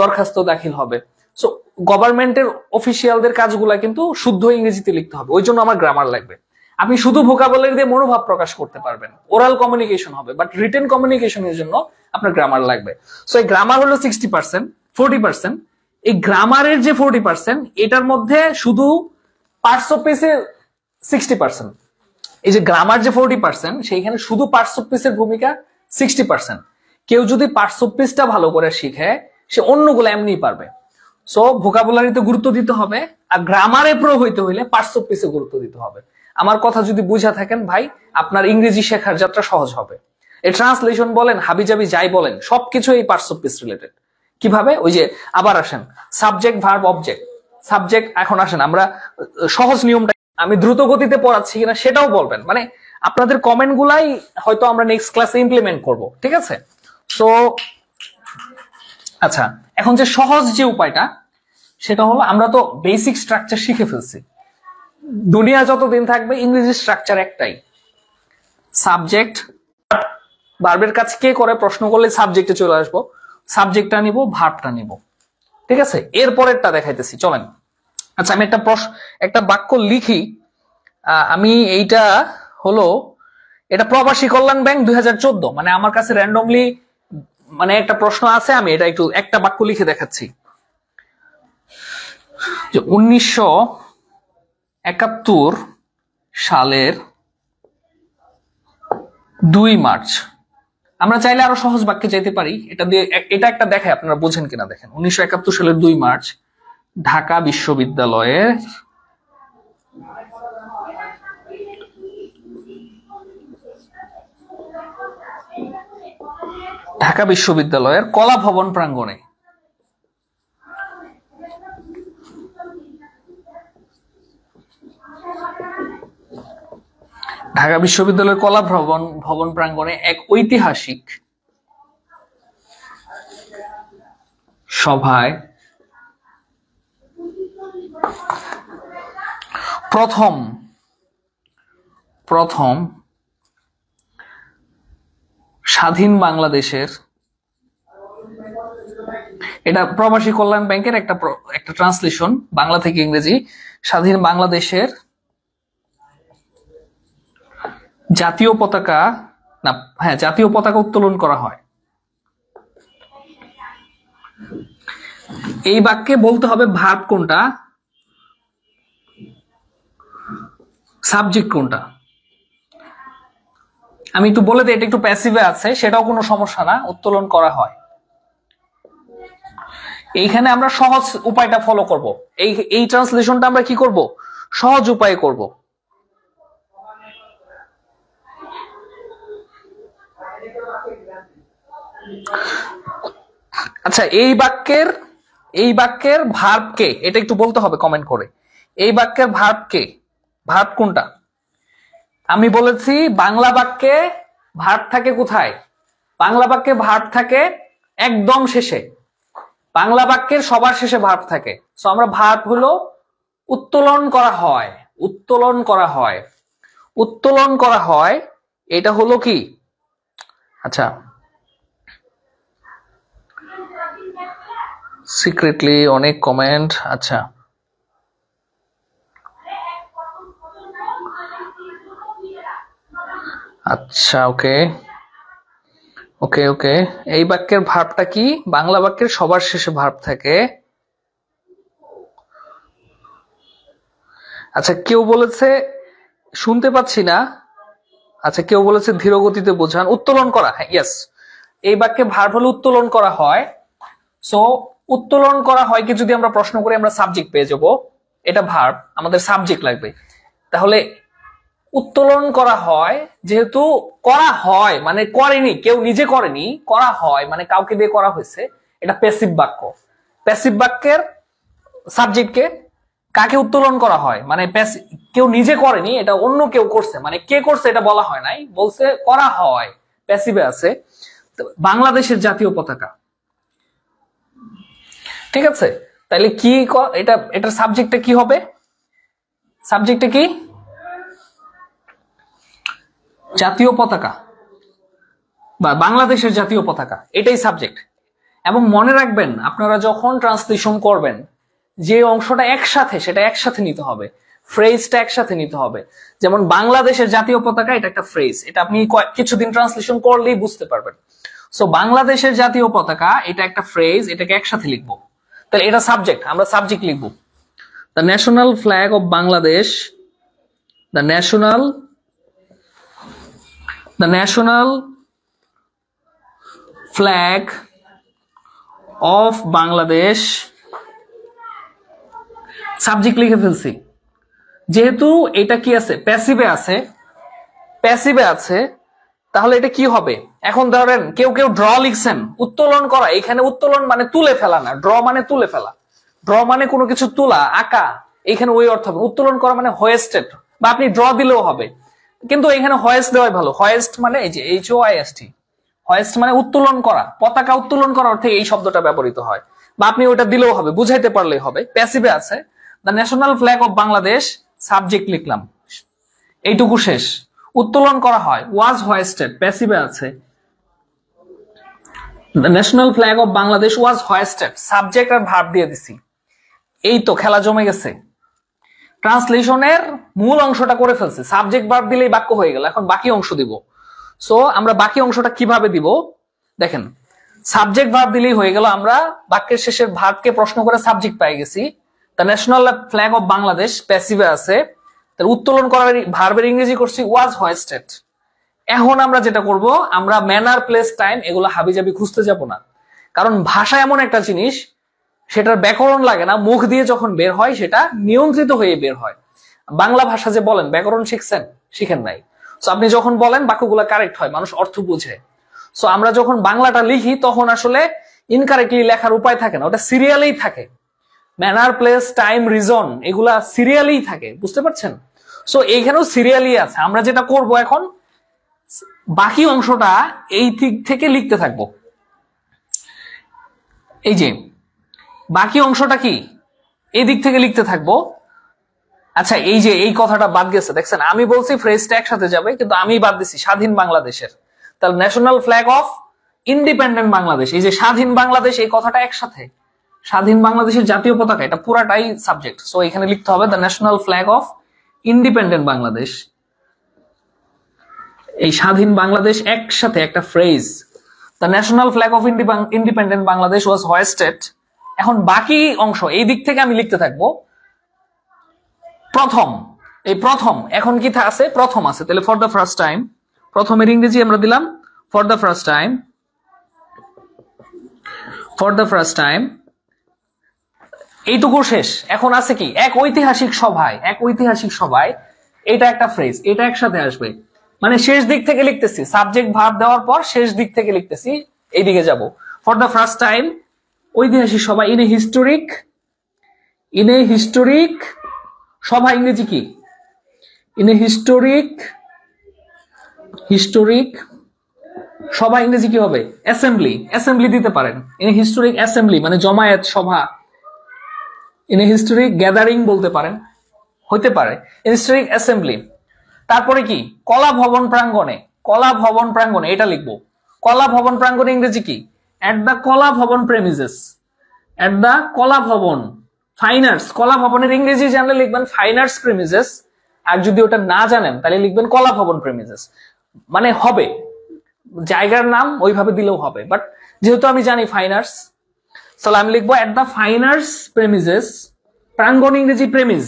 দরখাস্ত দাখিল হবে। সো গভর্নমেন্টের অফিসিয়ালদের কাজগুলা কিন্তু শুদ্ধ ইংরেজিতে লিখতে হবে, ওই জন্য আমার গ্রামার লাগবে। আপনি শুধু ভোকাবুলারি দিয়ে মনোভাব প্রকাশ করতে পারবেন, ওরাল কমিউনিকেশন হবে, বাট রিটেন কমিউনিকেশনের জন্য আপনার গ্রামার লাগবে। সো এই গ্রামার হলো 60%, 40%। এই গ্রামারের যে 40%, এটার মধ্যে শুধু পার্টস অফ স্পিচে 60%। এই যে গ্রামার যে 40%, সেইখানে শুধু পার্টস অফ স্পিচের ভূমিকা 60%। কেউ যদি পার্টস অফ স্পিচটা ভালো করে শিখে, সে অন্যগুলো এমনিই পারবে। সো ভোকাবুলারিতে গুরুত্ব দিতে হবে, আর গ্রামারে প্রো হইতে হইলে পার্টস অফ স্পিচে গুরুত্ব দিতে হবে। আমার কথা যদি বুঝা থাকেন ভাই, আপনার ইংরেজি শেখার যাত্রা সহজ হবে। এই ট্রান্সলেশন বলেন, হাবিজাবি যাই বলেন, সবকিছু এই পার্টস অফ স্পিচ রিলেটেড। কিভাবে? ওই যে আবার আসেন সাবজেক্ট ভার্ব অবজেক্ট। সাবজেক্ট, এখন আসেন আমরা সহজ নিয়মটা, আমি দ্রুত গতিতে পড়াচ্ছি কিনা সেটাও বলবেন, মানে আপনাদের কমেন্ট গুলাই হয়তো আমরা নেক্সট ক্লাসে ইমপ্লিমেন্ট করব, ঠিক আছে? সো আচ্ছা, এখন যে সহজ যে উপায়টা, সেটা হলো আমরা তো বেসিক স্ট্রাকচার শিখে ফেলছি। দুনিয়া যতদিন থাকবে ইংরেজি স্ট্রাকচার একটাই, সাবজেক্ট ভার্বের কাজ কে করে প্রশ্ন করলে সাবজেক্টে চলে আসবো, সাবজেক্টটা নিব, ভার্বটা নিব, ঠিক আছে? এরপরেরটা দেখাইতেছি, চলেন। আচ্ছা, আমি একটা বাক্য লিখি। আমি এইটা হলো, এটা প্রবাসী কল্যাণ ব্যাংক 2014, মানে আমার কাছে র্যান্ডমলি মানে একটা প্রশ্ন আছে, আমি এটা একটু একটা বাক্য লিখে দেখাচ্ছি। যে 1971 সালের 2 মার্চ। আমরা চাইলে আরো সহজ বাক্যে যেতে পারি, এটা দিয়ে এটা একটা দেখে আপনারা বোঝেন কিনা দেখেন। 1971 সালের 2 মার্চ ঢাকা বিশ্ববিদ্যালয়ের কলা ভবন প্রাঙ্গণে ঢাকা বিশ্ববিদ্যালয়ের কলা ভবন প্রাঙ্গণে এক ঐতিহাসিক সভায় প্রথম স্বাধীন বাংলাদেশের, এটা প্রবাসী কল্যাণ ব্যাংকের একটা ট্রান্সলেশন বাংলা থেকে ইংরেজি, স্বাধীন বাংলাদেশের জাতীয় পতাকা উত্তোলন করা হয়। এই বাক্যে বলতে হবে ভার্ব কোনটা, সাবজেক্ট কোনটা। আমি একটু বলে দিই, এটা একটু প্যাসিভে আছে, সেটাও কোনো সমস্যা না, উত্তোলন করা হয়। এইখানে আমরা সহজ উপায়টা ফলো করব, এই ট্রান্সলেশনটা আমরা কি করব, সহজ উপায়ে করব। আচ্ছা, এই বাক্যের ভার্ব কে, এটা একটু বলতে হবে কমেন্ট করে। এই বাক্যের ভার্ব কে, ভার্ব কোনটা? আমি বলেছি বাংলা বাক্যে ভার্ব থাকে কোথায়? বাংলা বাক্যে ভার্ব থাকে একদম শেষে, বাংলা বাক্যের সবার শেষে ভার্ব থাকে। সো আমরা ভার্ব হলো উত্তোলন করা হয়, এটা হলো কি? আচ্ছা, সিক্রেটলি অনেক কমেন্ট। আচ্ছা, ওকে, এই বাক্যের ভার্বটা কি? বাংলা বাক্যের সবার শেষে ভার্ব থাকে। আচ্ছা, কেউ বলেছে শুনতে পাচ্ছি না। আচ্ছা, কেউ বলেছে ধীর গতিতে বোঝান। উত্তোলন করা, হ্যাঁ, ইয়েস, এই বাক্যে ভার্ব হলো উত্তোলন করা হয়। সো উত্তোলন করা হয় কি যদি আমরা প্রশ্ন করি, আমরা সাবজেক্ট পেয়ে যাব। এটা ভার্ব, আমাদের সাবজেক্ট লাগবে। তাহলে উত্তোলন করা হয়, যেহেতু করা হয় মানে করেনি, কেউ নিজে করেনি, করা হয় মানে কাউকে দিয়ে করা হয়েছে, এটা প্যাসিভ বাক্য। প্যাসিভ বাক্যের সাবজেক্টকে কাকে উত্তোলন করা হয়, মানে কেউ নিজে করেনি, এটা অন্য কেউ করছে, মানে কে করছে এটা বলা হয় নাই, বলছে করা হয়, প্যাসিভে আছে। বাংলাদেশের জাতীয় পতাকা, ঠিক আছে। তাহলে কি এটার সাবজেক্টটা কি হবে? সাবজেক্টটা কি? জাতীয় পতাকা বা বাংলাদেশের জাতীয় পতাকা, এটাই সাবজেক্ট। এবং মনে রাখবেন, আপনারা যখন ট্রান্সলেশন করবেন, যে অংশটা একসাথে, সেটা একসাথে নিতে হবে, ফ্রেজটা একসাথে নিতে হবে। যেমন বাংলাদেশের জাতীয় পতাকা, এটা একটা ফ্রেজ, এটা আপনি কিছুদিন ট্রান্সলেশন করলেই বুঝতে পারবেন। সো বাংলাদেশের জাতীয় পতাকা, এটা একটা ফ্রেজ, এটাকে একসাথে লিখবো। তাহলে এটা সাবজেক্ট, আমরা সাবজেক্ট লিখবো। The national flag of Bangladesh, the national flag of Bangladesh, subject লিখে ফেলছি। যেহেতু এটা কি আছে, প্যাসিভে আছে, তাহলে এটা কি হবে? এখন ধরেন কেউ ড্র লিখছেন, উত্তোলন করা, এখানে উত্তোলন মানে তুলে ফেলা না, ড্র মানে তুলে ফেলা, ড্র মানে কোনো কিছু তোলা, আঁকা, এখানে ওই অর্থ হবে। উত্তোলন করা মানে হোয়েস্টেড, বা আপনি ড্র দিলেও হবে, কিন্তু এখানে হোয়েস্ট দেওয়াই ভালো। হোয়েস্ট মানে এই যে HOIST, হোয়েস্ট মানে উত্তোলন করা, পতাকা উত্তোলন করার অর্থে এই শব্দটা ব্যবহৃত হয়, বা আপনি ওটা দিলেও হবে, বুঝাইতে পারলেই হবে। প্যাসিভে আছে, the national flag of Bangladesh, subject লিখলাম, এইটুকু শেষ। উত্তোলন করা হয়, ওয়াজ হোয়েস্টেড, প্যাসিভে আছে। The national flag of Bangladesh was hoisted, subject আর ভার্ব দিয়ে দিছি। এই তো খেলা জমে গেছে। ট্রান্সলেশনের মূল অংশটা করে ফেলছে, সাবজেক্ট ভার্ব দিলেই বাক্য হয়ে গেল। এখন বাকি অংশ দিব। সো আমরা বাকি অংশটা কিভাবে দিব দেখেন, সাবজেক্ট ভার্ব দিলেই হয়ে গেল। আমরা বাক্যের শেষের ভার্বকে প্রশ্ন করে সাবজেক্ট পেয়ে গেছি। The national flag of Bangladesh প্যাসিভে আছে, তার উত্তোলন করার ভার্বের ইংরেজি করছি ওয়াজ হোয়েস্টেড। এখন আমরা যেটা করব, আমরা ম্যানার, প্লেস, টাইম এগুলো হাবিজাবি খুঁজতে যাব না, কারণ ভাষা এমন একটা জিনিস, সেটার ব্যাকরণ লাগে না, মুখ দিয়ে যখন বের হয় সেটা নিয়ন্ত্রিত হয়ে বের হয়। বাংলা ভাষা যে বলেন ব্যাকরণ শিখছেন, শিখেন নাই। সো আপনি যখন বলেন বাক্যগুলো কারেক্ট হয়, মানুষ অর্থ বুঝে। সো আমরা যখন বাংলাটা লিখি তখন আসলে ইনকারেক্টলি লেখার উপায় থাকে না, ওটা সিরিয়ালেই থাকে। ম্যানার, প্লেস, টাইম, রিজন এগুলা সিরিয়ালেই থাকে, বুঝতে পারছেন? সো এইখানেও সিরিয়ালই আছে। আমরা যেটা করব এখন, বাকি অংশটা এই দিক থেকে লিখতে থাকবো। এই যে বাকি অংশটা কি, এই দিক থেকে লিখতে থাকবো। আচ্ছা, এই যে এই কথাটা বাদ গেছে, দেখছেন? আমি বলছি ফ্রেজটা একসাথে যাবে, কিন্তু আমি বাদ দিছি স্বাধীন বাংলাদেশের। তাহলে national flag of independent Bangladesh, এই যে স্বাধীন বাংলাদেশ, এই কথাটা একসাথে, স্বাধীন বাংলাদেশের জাতীয় পতাকা, এটা পুরাটাই সাবজেক্ট। সো এখানে লিখতে হবে the national flag of independent Bangladesh. এই স্বাধীন বাংলাদেশ একসাথে একটা phrase, the national flag of independent Bangladesh was hoisted. এখন বাকি অংশ এই দিক থেকে আমি লিখতে থাকবো। প্রথম, এই প্রথম এখন কি আছে? প্রথম আছে, তাহলে ফর দ্য ফার্স্ট টাইম, প্রথমের ইংরেজি আমরা দিলাম for the first time, for the first time, এইটুকু শেষ। এখন আছে কি? এক ঐতিহাসিক সভায়, এক ঐতিহাসিক সভায়, এটা একটা ফ্রেজ, এটা একসাথে আসবে। মানে শেষ দিক থেকে লিখতেছি, সাবজেক্ট ভার্ব দেওয়ার পর শেষ দিক থেকে লিখতেছি, এইদিকে যাব। ফর দ্য ফার্স্ট টাইম, ঐতিহাসিক সভা, in a historic, in a historic সভা ইংরেজি কি? ইন এ হিস্টোরিক, হিস্টোরিক সভা ইংরেজি কি হবে? অ্যাসেম্বলি, অ্যাসেম্বলি দিতে পারেন। ইন এ হিস্টোরিক অ্যাসেম্বলি মানে জমায়েত, সভা। ইন এ হিস্টোরিক গ্যাদারিং বলতে পারেন, হইতে পারে। Historic assembly. তারপরে কি? কলা ভবন প্রাঙ্গণে, কলা ভবন প্রাঙ্গণে, এটা লিখবো। কলা ভবন প্রাঙ্গণে ইংরেজি কি? এট দ্য কলা ভবন প্রেমিসেস, এট দ্য কলা ভবন, ফাইন আর্টস। কলা ভবনের ইংরেজি জানলে লিখবেন ফাইন আর্টস প্রেমিসেস, আর যদি ওটা না জানেন তাহলে লিখবেন কলা ভবন প্রেমিসেস। মানে হবে, জায়গার নাম ওইভাবে দিলেও হবে, বাট যেহেতু আমি জানি ফাইন আর্টস, তাহলে আমি লিখবো at the fine arts premises. প্রাঙ্গণ ইংরেজি premise,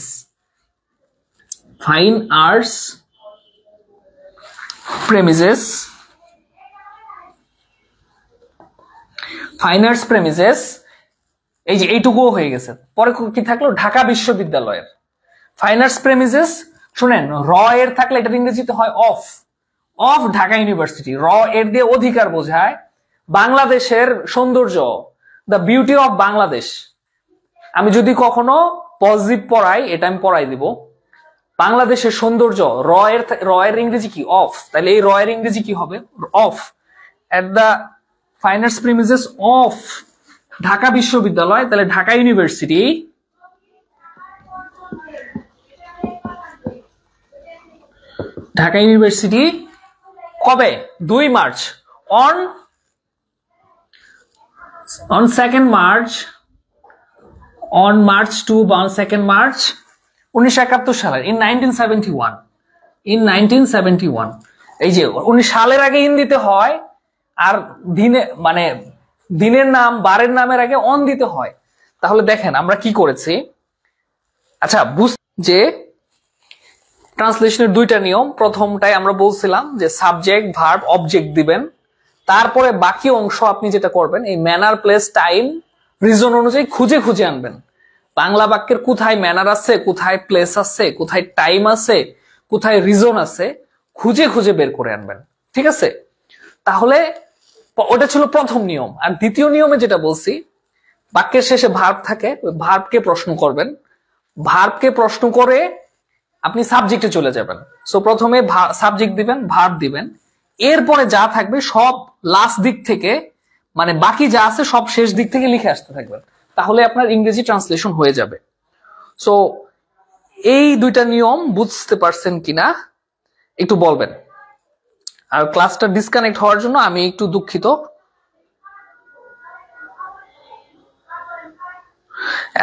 fine arts premises, fine arts premises. এই যে এইটুকুও হয়ে গেছে। পরে কি থাকলো? ঢাকা বিশ্ববিদ্যালয়ের ফাইন আর্টস প্রেমিসেস। শুনেন, র এর থাকলে এটা ইংরেজিতে হয় অফ, অফ ঢাকা ইউনিভার্সিটি। র এর দিয়ে অধিকার বোঝায়, বাংলাদেশের সৌন্দর্য, দ্য বিউটি অফ বাংলাদেশ। আমি যদি কখনো পজিটিভ পড়াই, এটা আমি পড়াই দিব, বাংলাদেশের সৌন্দর্য। র এর ইংরেজি কি? অফ। তাহলে এই র এর ইংরেজি কি হবে? Of. At the fine arts premises of Dhaka বিশ্ববিদ্যালয়, তাহলে ঢাকা ইউনিভার্সিটি, ঢাকা ইউনিভার্সিটি কবে? 2 March, on 2nd March, on March 2 বা 2nd মার্চ 1971 সালের, ইন 1971, ইন 1971। এই যে 19 সালের আগে ইন দিতে হয়, আর দিনে মানে দিনের নাম, বারের নামের আগে অন দিতে হয়। তাহলে দেখেন আমরা কি করেছি। আচ্ছা, যে ট্রান্সলেশনের দুইটা নিয়ম। প্রথমটাই আমরা বলছিলাম যে সাবজেক্ট, ভার্ব, অবজেক্ট দিবেন, তারপরে বাকি অংশ আপনি যেটা করবেন, এই ম্যানার, প্লেস, টাইম, রিজন অনুযায়ী খুঁজে খুঁজে আনবেন। বাংলা বাক্যের কোথায় ম্যানার আছে, কোথায় প্লেস আছে, কোথায় টাইম আছে, কোথায় রিজন আছে, খুঁজে খুঁজে বের করে আনবেন। ঠিক আছে? তাহলে ওটা ছিল প্রথম নিয়ম। আর দ্বিতীয় নিয়মে যেটা বলছি, বাক্যের শেষে ভার্ব থাকে, ওই ভার্বকে প্রশ্ন করবেন, ভার্বকে প্রশ্ন করে আপনি সাবজেক্টে চলে যাবেন। সো প্রথমে সাবজেক্ট দিবেন, ভার্ব দিবেন, এরপরে যা থাকবে সব লাস্ট দিক থেকে, মানে বাকি যা আছে সব শেষ দিক থেকে লিখে আসতে থাকবেন, তাহলে আপনার ইংরেজি ট্রান্সলেশন হয়ে যাবে। সো এই দুইটা নিয়ম বুঝতে পারছেন কিনা একটু বলবেন। আর ক্লাসটা ডিসকানেক্ট হওয়ার জন্য আমি একটু দুঃখিত।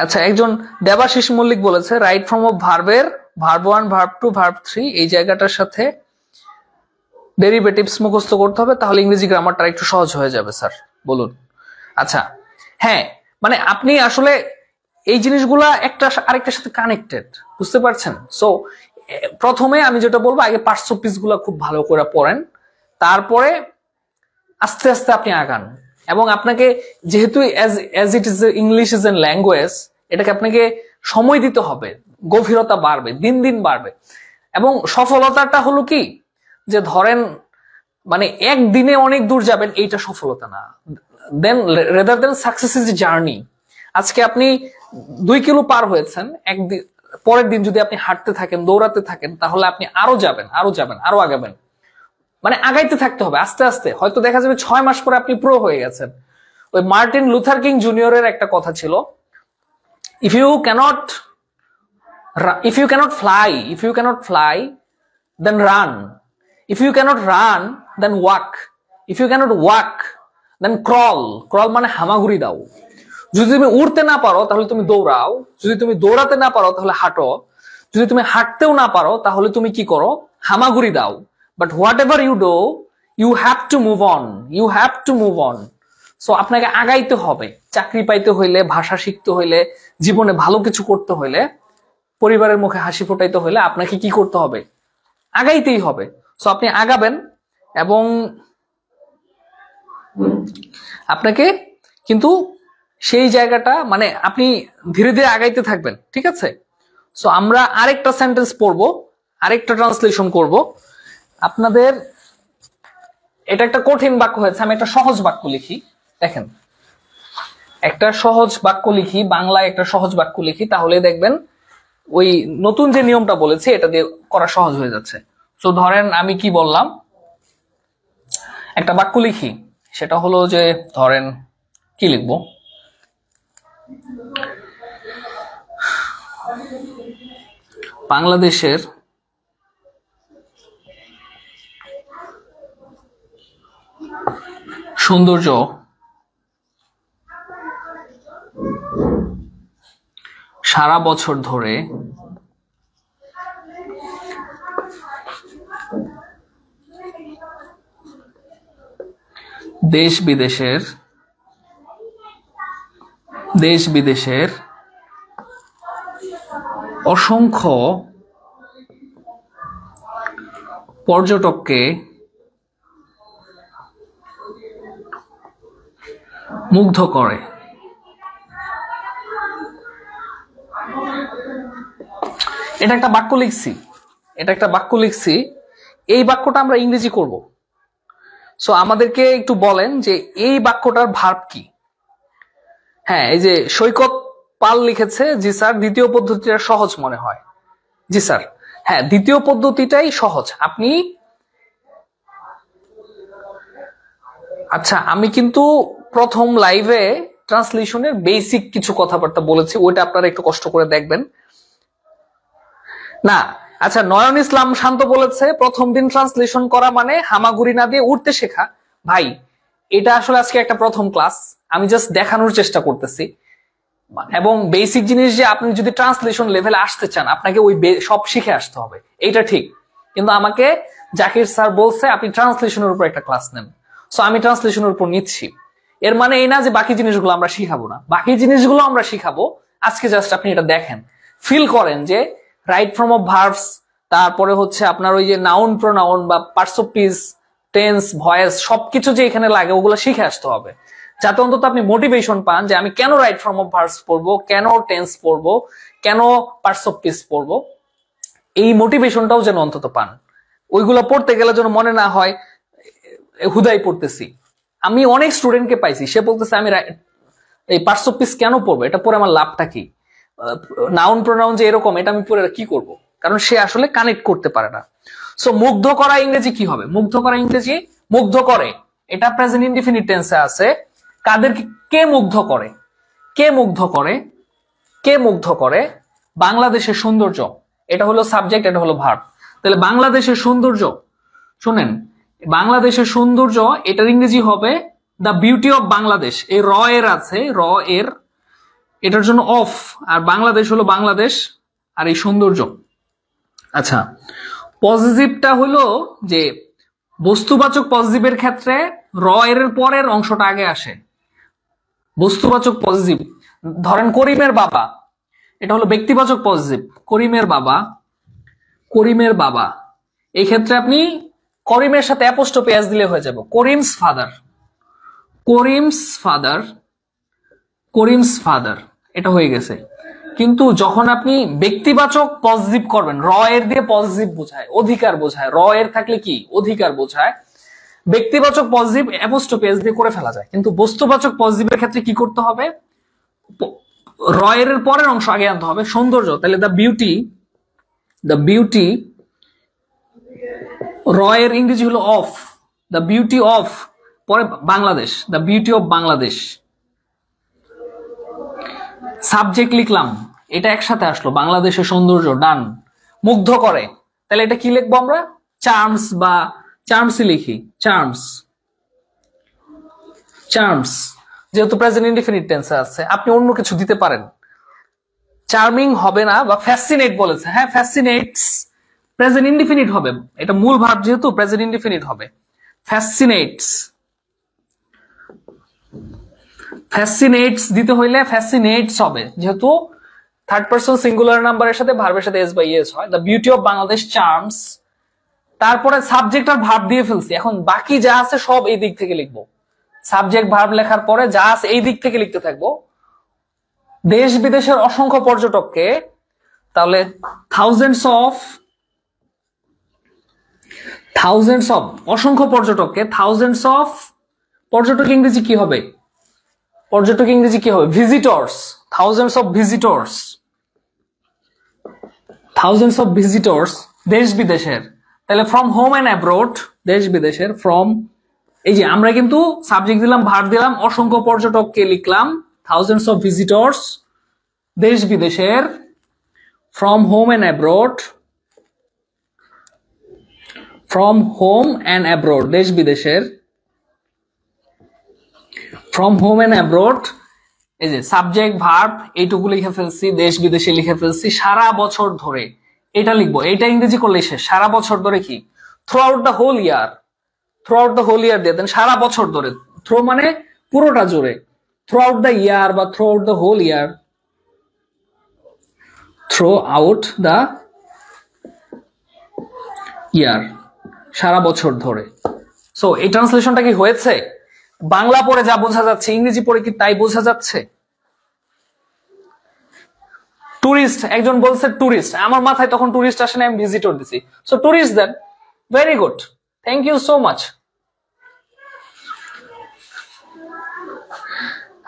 আচ্ছা, একজন দেবাশিস মল্লিক বলেছে রাইট ফ্রম অফ ভার্বের ভার্ব 1, ভার্ব 2, ভার্ব 3 এই জায়গাটার সাথে ডেরিভেটিভস মুখস্থ করতে হবে, তাহলে ইংরেজি গ্রামারটা একটু সহজ হয়ে যাবে। স্যার বলুন। আচ্ছা, হ্যাঁ, মানে আপনি আসলে এই জিনিসগুলা একটা আরেকটার সাথে কানেক্টেড, বুঝতে পারছেন? সো প্রথমে আমি যেটা বলবো, আগে পার্টস অফ স্পিচ গুলা খুব ভালো করে পড়েন, তারপরে আস্তে আস্তে আপনি আগান। এবং আপনাকে যেহেতু as it is English is an language, এটাকে আপনাকে সময় দিতে হবে, গভীরতা বাড়বে, দিন দিন বাড়বে। এবং সফলতাটা হলো কি, যে ধরেন মানে একদিনে অনেক দূর যাবেন, এইটা সফলতা না। Then rather then success is journey. আজকে আপনি 2 কিলো পার হয়েছেন, একদিন পরের দিন যদি আপনি হাঁটতে থাকেন, দৌড়াতে থাকেন, তাহলে আপনি আরো যাবেন, আরো যাবেন, আরো আগাবেন। মানে আগাইতে থাকতে হবে আস্তে আস্তে। হয়তো দেখা যাবে 6 মাস পরে আপনি প্রো হয়ে গেছেন। ওই মার্টিন লুথার কিং জুনিয়রের একটা কথা ছিল, if you can't fly then run, if you can't run then walk, if you can't walk then crawl মানে হামাগুড়ি দাও। যদি তুমি উড়তে না পারো তাহলে তুমি দৌড়াও, যদি তুমি দৌড়াতে না পারো তাহলে হাঁটো, যদি তুমি হাঁটতেও না পারো তাহলে তুমি কি করো, হামাগুড়ি দাও। But whatever you do, you have to move on, you have to move on. So আপনাকে আগাইতে হবে। চাকরি পাইতে হইলে, ভাষা শিখতে হইলে, জীবনে ভালো কিছু করতে হইলে, পরিবারের মুখে হাসি ফোটাইতে হইলে আপনাকে কি করতে হবে, আগাইতেই হবে। সো আপনি আগাবেন এবং আপনাকে কিন্তু সেই জায়গাটা মানে আপনি ধীরে ধীরে আগাইতে থাকবেন, ঠিক আছে? সো আমরা আরেকটা সেন্টেন্স পড়বো, আরেকটা ট্রান্সলেশন করব আপনাদের। এটা একটা কঠিন বাক্য হয়েছে, আমি একটা সহজ বাক্য লিখি। দেখেন, একটা সহজ বাক্য লিখি, বাংলায় একটা সহজ বাক্য লিখি, তাহলে দেখবেন ওই নতুন যে নিয়মটা বলেছে এটা দিয়ে করা সহজ হয়ে যাচ্ছে। তো ধরেন আমি কি বললাম, একটা বাক্য লিখি, সেটা হলো যে ধরেন কি লিখবো, বাংলাদেশের সৌন্দর্য সারা বছর ধরে দেশ বিদেশের অসংখ্য পর্যটককে মুগ্ধ করে। এটা একটা বাক্য লিখছি, এই বাক্যটা আমরা ইংরেজি করব। সো আমাদেরকে একটু বলেন যে এই বাক্যটার ভার্ব কি। হ্যাঁ, এই যে সৈকত পাল লিখেছে, জি স্যার দ্বিতীয় পদ্ধতিটা সহজ মনে হয়। জি স্যার, হ্যাঁ দ্বিতীয় পদ্ধতিটাই সহজ। আপনি আচ্ছা, আমি কিন্তু প্রথম লাইভে ট্রান্সলেশনের বেসিক কিছু কথাবার্তা বলেছি, ওইটা আপনারা একটু কষ্ট করে দেখবেন। না আচ্ছা, নয়ন ইসলাম শান্ত বলেছে প্রথম দিন ট্রান্সলেশন করা মানে হামাগুড়ি না দিয়ে উঠতে শেখা। ভাই, এটা আসলে আজকে একটা প্রথম ক্লাস, আমি জাস্ট দেখানোর চেষ্টা করতেছি। এবং বেসিক জিনিস যে আপনি যদি ট্রান্সলেশন লেভেলে আসতে চান, আপনাকে ওই সব শিখে আসতে হবে, এইটা ঠিক। কিন্তু আমাকে জাকির স্যার বলছে আপনি ট্রান্সলেশনের উপর একটা ক্লাস নেন। সো আমি ট্রান্সলেশনের উপর নিচ্ছি। এর মানে এই না যে বাকি জিনিসগুলো আমরা শিখাবো না, বাকি জিনিসগুলো আমরা শিখাবো। আজকে জাস্ট আপনি এটা দেখেন, ফিল করেন যে রাইট ফর্ম অফ ভার্বস, তারপরে হচ্ছে আপনার ওই যে নাউন প্রোনাউন বা parts of speech, tense, voice সবকিছু যে এখানে লাগে ওগুলো শিখে আসতে হবে, যাতে অন্তত আপনি মোটিভেশন পান যে আমি কেন রাইট ফর্ম অফ ভার্বস পড়বো, কেন টেন্স পড়বো, কেন পার্টস অফ স্পিচ পড়বো। এই মোটিভেশনটাও যেন অন্তত পান। ওইগুলো পড়তে গেলে যেন মনে না হয় হুদাই পড়তেছি। আমি অনেক স্টুডেন্টকে পাইছি, সে বলতেছে আমি এই পার্টস অফ স্পিচ কেন পড়বো, এটা পড়ে আমার লাভটা কি, নাউন প্রোনাউন যে এরকম, এটা আমি পড়ে কি করব, কারণ সে আসলে কানেক্ট করতে পারে না। সো মুগ্ধ করা ইংরেজি কি হবে? মুগ্ধ করা ইংরেজি মুগ্ধ করে, এটা প্রেজেন্ট ইনডিফিনিট টেন্সে আছে। কাদের, কে মুগ্ধ করে, কে মুগ্ধ করে, কে মুগ্ধ করে? বাংলাদেশের সৌন্দর্য, এটা হলো সাবজেক্ট, এটা হলো ভার্ব। তাহলে বাংলাদেশের সৌন্দর্য, শুনেন, বাংলাদেশের সৌন্দর্য এটার ইংরেজি হবে দ্য বিউটি অফ বাংলাদেশ। এই র এর আছে, র এর, এটার জন্য অফ, আর বাংলাদেশ হলো বাংলাদেশ, আর এই সৌন্দর্য। আচ্ছা, পজিটিভটা হলো যে বস্তুবাচক পজিটিভের ক্ষেত্রে র এর পরের অংশটা আগে আসে। বস্তুবাচক পজিটিভ, ধরেন করিমের বাবা, এটা হলো ব্যক্তিবাচক পজিটিভ, করিমের বাবা, করিমের বাবা। এই ক্ষেত্রে আপনি করিমের সাথে অ্যাপোস্ট্রফি এস দিলে হয়ে যাবে Karim's father, Karim's father, Karim's father, এটা হয়ে গেছে। কিন্তু যখন আপনি ব্যক্তিবাচক পজিটিভ করবেন, র এর দিয়ে পজিটিভ বোঝায়, অধিকার বোঝায়, র এর থাকলে কি অধিকার বোঝায়, ব্যক্তিবাচক পজিটিভ অ্যাপোস্ট্রফি এস দিয়ে করে ফেলা যায়। কিন্তু বস্তুবাচক পজিটিভের ক্ষেত্রে কি করতে হবে, র এর পরের অংশ আগে আনতে হবে, সৌন্দর্য। তাহলে দ্য বিউটি, দ্য বিউটি, র এর ইংরেজি হলো অফ, দ্য বিউটি অফ, পরে Bangladesh, the beauty of Bangladesh. Subject লিখলাম, এটা একসাথে আসলো, বাংলাদেশের সৌন্দর্য, ডান। মুগ্ধ করে, তাহলে এটা কি লিখবো আমরা, চার্মস বা চার্মসই লিখি, চার্মস, চার্মস। যেহেতু প্রেজেন্ট ইনডিফিনিট টেন্সে আছে, আপনি অন্য কিছু দিতে পারেন, চার্মিং হবে না, বা ফ্যাসিনেট বলেছে, হ্যাঁ ফ্যাসিনেটস, প্রেজেন্ট ইনডিফিনিট হবে, এটা মূল ভার্ব যেহেতু প্রেজেন্ট ইনডিফিনিট হবে, ফ্যাসিনেটস। ফ্যাসিনেটস দিতে হইলে ফ্যাসিনেটস হবে, যেহেতু থার্ড পারসন সিঙ্গুলার নাম্বারের সাথে ভার্বের সাথে এস বাই এস হয়। The beauty of Bangladesh charms, তারপরে সাবজেক্ট আর ভার্ব দিয়ে ফেলছি, এখন বাকি যা আছে সব এই দিক থেকে লিখবো। সাবজেক্ট ভার্ব লেখার পরে যা আছে এই দিক থেকে লিখতে থাকবো। দেশ বিদেশের অসংখ্য পর্যটককে, তাহলে থাউজেন্ডস অফ, থাউজেন্ডস অফ, অসংখ্য পর্যটককে, থাউজেন্ডস অফ, পর্যটক ইংরেজি কি হবে, পর্যটক ইংরেজি কি হবে, visitors, thousands of visitors, thousands of visitors, দেশ বিদেশের। তাহলে ফ্রম হোম এন্ড অ্যাব্রোড, দেশ বিদেশের, ফ্রম, এই যে আমরা কিন্তু সাবজেক্ট দিলাম, ভার্ব দিলাম, অসংখ্য পর্যটককে লিখলাম, থাউজেন্ডস অফ ভিজিটর্স, দেশ বিদেশের, from home and abroad, from home and abroad, দেশ বিদেশের, ফ্রম হোম এন্ড অ্যাব্রোড। এই যে সাবজেক্ট ভার্ব এইটুকু লিখে ফেলছি, দেশ বিদেশে লিখে ফেলছি, সারা বছর ধরে এটা লিখবো, এটা ইংরেজি করলে শেষ। সারা বছর ধরে কি, throughout the whole year, throughout the whole year দিয়ে দেন, সারা বছর ধরে, থ্রো মানে পুরোটা জুড়ে, থ্রু আউট দ্য ইয়ার বা throughout the whole year, throughout the year, সারা বছর ধরে। সো এই ট্রান্সলেশনটা কি হয়েছে, বাংলা পড়ে যা বোঝা যাচ্ছে ইংরেজি পড়ে কি তাই বোঝা যাচ্ছে। টুরিস্ট, একজন বলছে টুরিস্ট, আমার মাথায় তখন টুরিস্ট আসে না, আমি ভিজিটর দিছি, সো টুরিস্ট দেন, very good, thank you so much.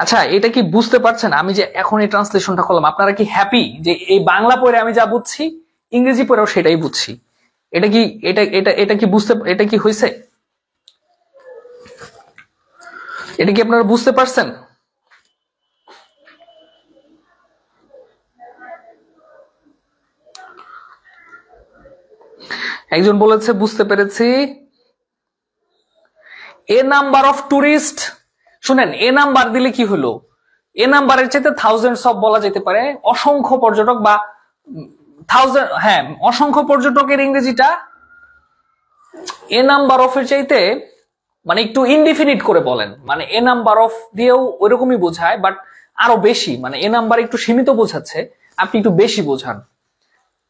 আচ্ছা, এটা কি বুঝতে পারছেন, আমি যে এখন এই ট্রান্সলেশনটা করলাম, আপনারা কি হ্যাপি যে এই বাংলা পড়ে আমি যা বুঝছি ইংরেজি পড়েও সেটাই বুঝছি? এটা কি, এটা এটা এটা কি বুঝতে, এটা কি হয়েছে, এটা কি আপনারা বুঝতে পারছেন? একজন বলেছে বুঝতে পেরেছি। এ নাম্বার অফ টুরিস্ট, শুনেন, এ নাম্বার দিলে কি হলো, এ নাম্বারের চাইতে থাউজেন্ডস অফ বলা যেতে পারে, অসংখ্য পর্যটক বা থাউজেন্ড, হ্যাঁ অসংখ্য পর্যটকের ইংরেজিটা এ নাম্বার অফ এর চাইতে মানে একটু ইনডিফিনিট করে বলেন, মানে এ নাম্বার অফ দিয়েও ওইরকমই বোঝায়, বাট আরো বেশি, মানে এ নাম্বার একটু সীমিত বোঝাচ্ছে, আপনি একটু বেশি বোঝান।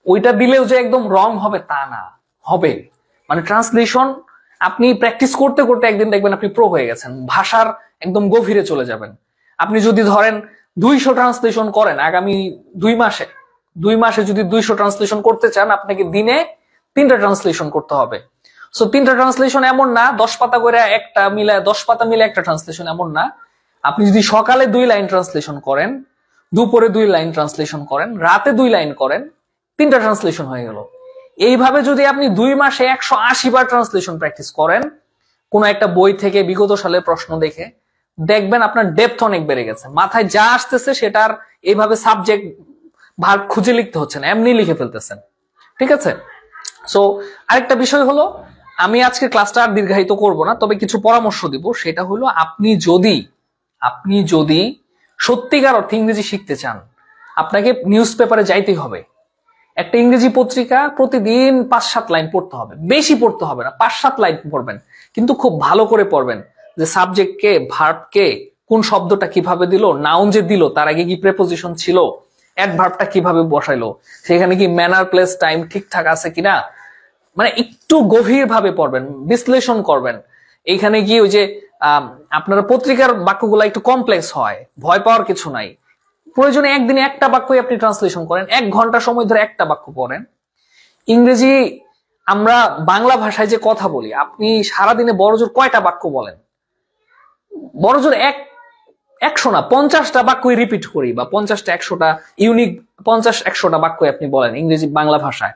ওইটা দিলেও যে একদম রং হবে তা না, হবে, মানে ট্রান্সলেশন আপনি প্র্যাকটিস করতে করতে একদিন দেখবেন আপনি প্রো হয়ে গেছেন, ভাষার একদম গভীরে চলে যাবেন। আপনি যদি ধরেন 200 ট্রান্সলেশন করেন আগামী 2 মাসে যদি 200 ট্রান্সলেশন করতে চান, আপনাকে দিনে 3টা ট্রান্সলেশন করতে হবে। সো 3টা ট্রান্সলেশন এমন না 10 পাতা করে একটা মিলায় 10 পাতা মিলে একটা ট্রান্সলেশন, এমন না। আপনি যদি সকালে 2 লাইন ট্রান্সলেশন করেন, দুপুরে 2 লাইন ট্রান্সলেশন করেন, রাতে 2 লাইন করেন, 3টা ট্রান্সলেশন হয়ে গেল। এইভাবে যদি আপনি 2 মাসে 180 বার ট্রান্সলেশন প্র্যাকটিস করেন, কোন একটা বই থেকে বিগত সালের প্রশ্ন দেখে, দেখবেন আপনার ডেপথ অনেক বেড়ে গেছে, মাথায় যা আসতেছে সেটার এইভাবে সাবজেক্ট ভার্ব খুঁজে লিখতে হচ্ছে না, এমনি লিখে ফেলতেছেন, ঠিক আছে। সো আরেকটা বিষয় হলো, আমি আজকে ক্লাসটা আর দীর্ঘায়িত করব না, তবে কিছু পরামর্শ দিব। সেটা হলো, আপনি যদি সত্যিকার অর্থে ইংরেজি শিখতে চান, আপনাকে নিউজ পেপারে যাইতেই হবে। একটা ইংরেজি পত্রিকা প্রতিদিন 5-7 লাইন পড়তে হবে, বেশি পড়তে হবে না, 5-7 লাইন পড়বেন, কিন্তু খুব ভালো করে পড়বেন, যে সাবজেক্ট কে, ভার্ব কে, কোন শব্দটা কিভাবে দিল, নাউন যে দিল তার আগে কি প্রেপোজিশন ছিল, অ্যাডভার্বটা কিভাবে বসাইলো, সেখানে কি ম্যানার, প্লেস, টাইম ঠিকঠাক আছে কিনা, মানে একটু গভীর ভাবে পড়বেন, বিশ্লেষণ করবেন। এইখানে কি ওই যে আপনারা পত্রিকার বাক্যগুলো একটু কমপ্লেক্স হয়, ভয় পাওয়ার কিছু নাই। প্রয়োজনে একদিনে একটা বাক্যই আপনি ট্রান্সলেশন করেন, 1 ঘন্টা সময় ধরে একটা বাক্য পড়েন। ইংরেজি আমরা বাংলা ভাষায় যে কথা বলি, আপনি সারাদিনে বড়জোর কয়টা বাক্য বলেন? বড়জোর 100 না, 50টা বাক্যই রিপিট করি, বা 50টা 100টা ইউনিক 50-100টা বাক্য আপনি বলেন ইংরেজি বাংলা ভাষায়।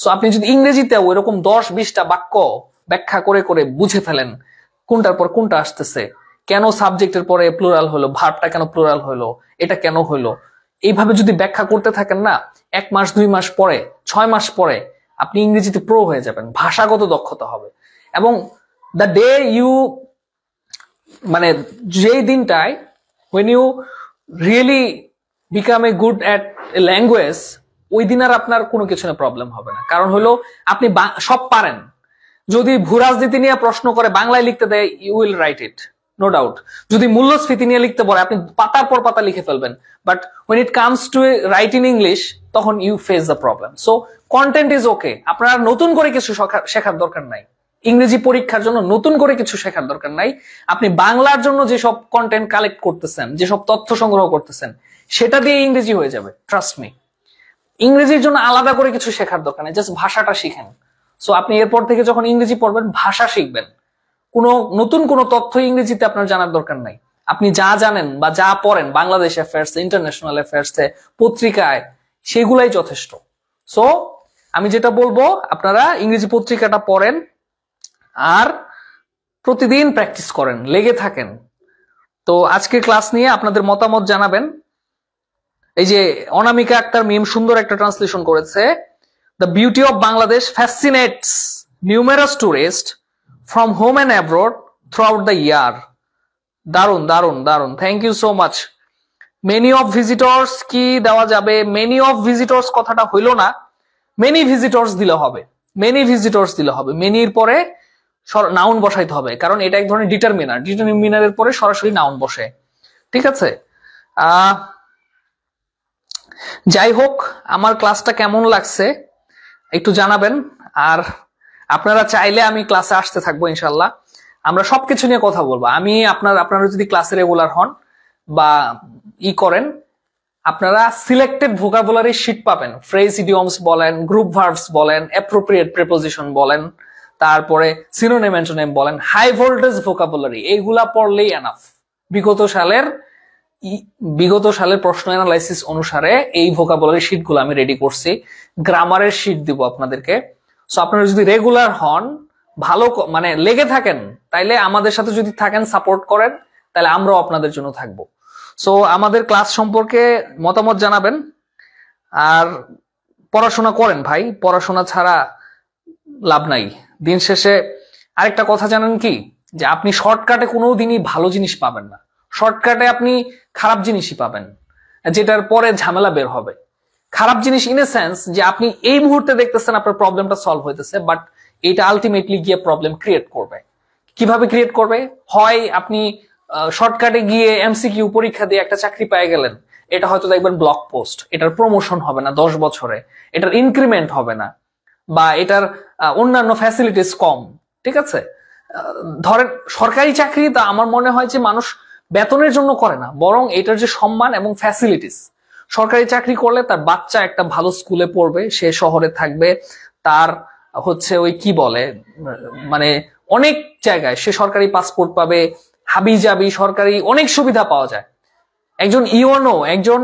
সো আপনি যদি ইংরেজিতে ওইরকম 10-20টা বাক্য ব্যাখ্যা করে করে বুঝে ফেলেন কোনটার পর কোনটা আসতেছে, কেন সাবজেক্টের পরে প্লুরাল হলো, ভার্বটা কেন প্লুরাল হলো, এটা কেন হলো, এইভাবে যদি ব্যাখ্যা করতে থাকেন না, 1 মাস 2 মাস পরে 6 মাস পরে আপনি ইংরেজিতে প্রো হয়ে যাবেন, ভাষাগত দক্ষতা হবে। এবং দ্য ডে ইউ, মানে যেই দিনটায় when you really become a good at a language, ওই দিন আর আপনার কোনো কিছু না প্রবলেম হবে না। কারণ হলো আপনি সব পারেন। যদি ভূ রাজনীতি নিয়ে প্রশ্ন করে বাংলায় লিখতে দেয়, you will write it, no doubt. যদি মূল্যস্ফীতি নিয়ে লিখতে বলে, আপনি পাতার পর পাতা লিখে ফেলবেন। But when it comes to write in English, তখন you face the problem. So content is okay, আপনার নতুন করে কিছু শেখার দরকার নাই। ইংরেজি পরীক্ষার জন্য নতুন করে কিছু শেখার দরকার নাই। আপনি বাংলার জন্য যেসব কন্টেন্ট কালেক্ট করতেছেন, যেসব তথ্য সংগ্রহ করতেছেন, সেটা দিয়ে ইংরেজি হয়ে যাবে, ট্রাস্ট মি। ইংরেজির জন্য আলাদা করে কিছু শেখার দরকার নেই, জাস্ট ভাষাটা শিখেন। সো আপনি এরপর থেকে যখন ইংরেজি পড়বেন, ভাষা শিখবেন, কোনো নতুন কোনো তথ্য ইংরেজিতে আপনার জানার দরকার নাই। আপনি যা জানেন বা যা পড়েন বাংলাদেশ অ্যাফেয়ার্সে, ইন্টারন্যাশনাল অ্যাফেয়ার্সে, পত্রিকায়, সেগুলাই যথেষ্ট। সো আমি যেটা বলবো, আপনারা ইংরেজি পত্রিকাটা পড়েন আর প্রতিদিন প্র্যাকটিস করেন, লেগে থাকেন। তো আজকের ক্লাস নিয়ে আপনাদের মতামত জানাবেন। এই যে অনামিকা আক্তার মিম সুন্দর একটা ট্রান্সলেশন করেছে, the beauty of Bangladesh fascinates numerous tourist from home and abroad throughout the year. দারুন দারুন দারুন, thank you so much. Many of visitors কি দেওয়া যাবে? মেনি অফ ভিজিটর্স কথাটা হইল না, মেনি ভিজিটর্স দিলে হবে, মেনি ভিজিটর্স দিলে হবে। মেনির পরে নাউন বসাইতে হবে, কারণ এটা এক ধরনের ডিটারমিনার, ডিটারমিনারের পরে সরাসরি নাউন বসে, ঠিক আছে? যাই হোক, আমার ক্লাসটা কেমন লাগছে একটু জানাবেন। আর আপনারা চাইলে আমি ক্লাসে আসতে থাকবো ইনশাল্লাহ, আমরা সবকিছু নিয়ে কথা বলবো। আমি আপনারা যদি ক্লাসে রেগুলার হন বা করেন, আপনারা সিলেক্টেড ভোকাবুলারি শিট পাবেন। ফ্রেজ ইডিয়মস বলেন, গ্রুপ ভার্বস বলেন, অ্যাপ্রোপ্রিয়েট প্রিপোজিশন বলেন, তারপরে সিনোনিম অ্যান্টোনিম বলেন, হাই ভোল্টেজ ভোকাবুলারি, এইগুলা পড়লেই এনাফ। বিগত সালের প্রশ্ন অ্যানালাইসিস অনুসারে এই ভোকাবুলারি শিটগুলো আমি রেডি করছি, গ্রামারের শিট দিব আপনাদেরকে। সো আপনারা যদি রেগুলার হন, ভালো মানে লেগে থাকেন, তাইলে আমাদের সাথে যদি থাকেন, সাপোর্ট করেন, তাহলে আমরাও আপনাদের জন্য থাকবো। সো আমাদের ক্লাস সম্পর্কে মতামত জানাবেন। আর পড়াশোনা করেন ভাই, পড়াশোনা ছাড়া লাভ নাই। দিন শেষে আরেকটা কথা জানেন কি, যে আপনি শর্টকাটে কোনো দিনই ভালো জিনিস পাবেন না, শর্টকাটে আপনি খারাপ জিনিসই পাবেন, যেটার পরে ঝামেলা বের হবে। খারাপ জিনিস ইন এ সেন্স যে আপনি এই মুহূর্তে দেখতেছেন আপনার প্রবলেমটা সলভ হইতেছে, বাট এটা আলটিমেটলি গিয়ে প্রবলেম ক্রিয়েট করবে। কিভাবে ক্রিয়েট করবে? হয় আপনি শর্টকাটে গিয়ে এমসিকিউ পরীক্ষা দিয়ে একটা চাকরি পেয়ে গেলেন, এটা হয়তো দেখবেন ব্লক পোস্ট, এটার প্রমোশন হবে না 10 বছরে, এটার ইনক্রিমেন্ট হবে না, বা এটার অন্যান্য ফ্যাসিলিটিস কম, ঠিক আছে? ধরেন সরকারি চাকরি, তা আমার মনে হয় যে মানুষ বেতনের জন্য করে না, বরং এটার যে সম্মান এবং ফ্যাসিলিটিস। সরকারি চাকরি করলে তার বাচ্চা একটা ভালো স্কুলে পড়বে, সে শহরে থাকবে, তার হচ্ছে ওই কি বলে, মানে অনেক জায়গায় সে সরকারি পাসপোর্ট পাবে, হাবি জাবি সরকারি অনেক সুবিধা পাওয়া যায়। একজন ইওনো, একজন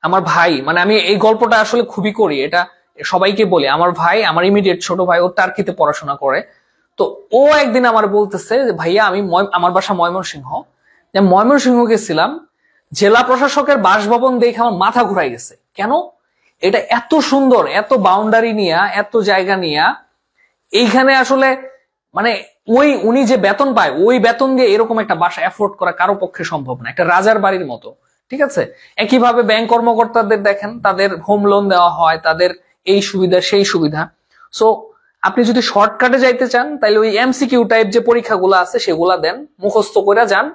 আমার ভাই, মানে আমি এই গল্পটা আসলে খুবই করি, এটা সবাইকে বলি। আমার ভাই, আমার ইমিডিয়েট ছোট ভাই, ও টার্কিতে পড়াশোনা করে। তো ও একদিন আমার বলতেছে যে ভাইয়া, আমি আমার বাসা ময়মনসিংহ, ময়মনসিংহ গেছিলাম, জেলা প্রশাসকের বাসভবন দেখে আমার মাথা ঘুরাই গেছে। কেন? এটা এত সুন্দর, এত বাউন্ডারি নিয়া, এত জায়গা নিয়া, এইখানে আসলে মানে উনি যে বেতন পায়, ওই বেতন দিয়ে এরকম একটা বাসা অ্যাফোর্ড করা কারো পক্ষে সম্ভব না, একটা রাজার বাড়ির মতো, ঠিক আছে? একইভাবে ব্যাংক কর্মকর্তাদের দেখেন, তাদের হোম লোন দেওয়া হয়, তাদের এই সুবিধা সেই সুবিধা। সো আপনি যদি শর্টকাটে যাইতে চান, তাহলে ওই এমসিকিউ টাইপ যে পরীক্ষাগুলো আছে সেগুলা দেন, মুখস্থ করে যান।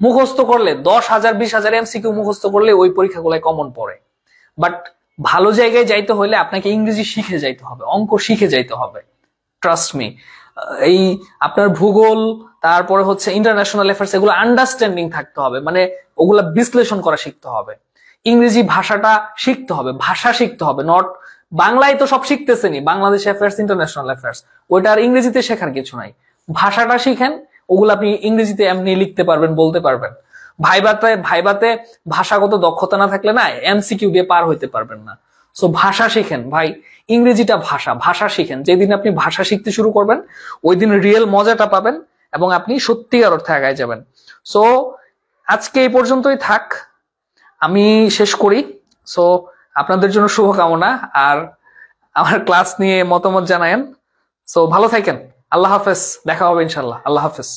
মুখস্থ করলে 10,000 20,000 এমসিকিউ মুখস্থ করলে ওই পরীক্ষাগুলাই কমন পড়ে। বাট ভালো জায়গায় যাইতে হলে আপনাকে ইংরেজি শিখে যাইতে হবে, অঙ্ক শিখে যাইতে হবে, ট্রাস্ট মি। এই আপনার ভূগোল, তারপরে হচ্ছে ইন্টারন্যাশনাল অ্যাফেয়ার্স, এগুলো আন্ডারস্ট্যান্ডিং থাকতে হবে, মানে ওগুলা বিশ্লেষণ করা শিখতে হবে। ইংরেজি ভাষাটা শিখতে হবে, ভাষা শিখতে হবে, নট বাংলায় তো সব শিখতেছেনি, বাংলাদেশ অ্যাফেয়ার্স, ইন্টারন্যাশনাল অ্যাফেয়ার্স, ওইটা আর ইংরেজিতে শেখার কিছু নাই। ভাষাটা শিখেন, ওগুলো আপনি ইংরেজিতে এমনি লিখতে পারবেন, বলতে পারবেন। ভাইবাতে ভাষাগত দক্ষতা না থাকলে না এমসিকিউ দিয়ে পার হইতে পারবেন না। সো ভাষা শিখেন ভাই, ইংরেজিটা ভাষা শিখেন। যেদিন আপনি ভাষা শিখতে শুরু করবেন ওই দিন রিয়েল মজাটা পাবেন এবং আপনি সত্যিকার অর্থে আগায় যাবেন। সো আজকে এই পর্যন্তই থাক, আমি শেষ করি। সো আপনাদের জন্য শুভকামনা, আর আমার ক্লাস নিয়ে মতামত জানায়েন। সো ভালো থাকেন, আল্লাহ হাফেজ, দেখা হবে ইনশাল্লাহ, আল্লাহ হাফেজ।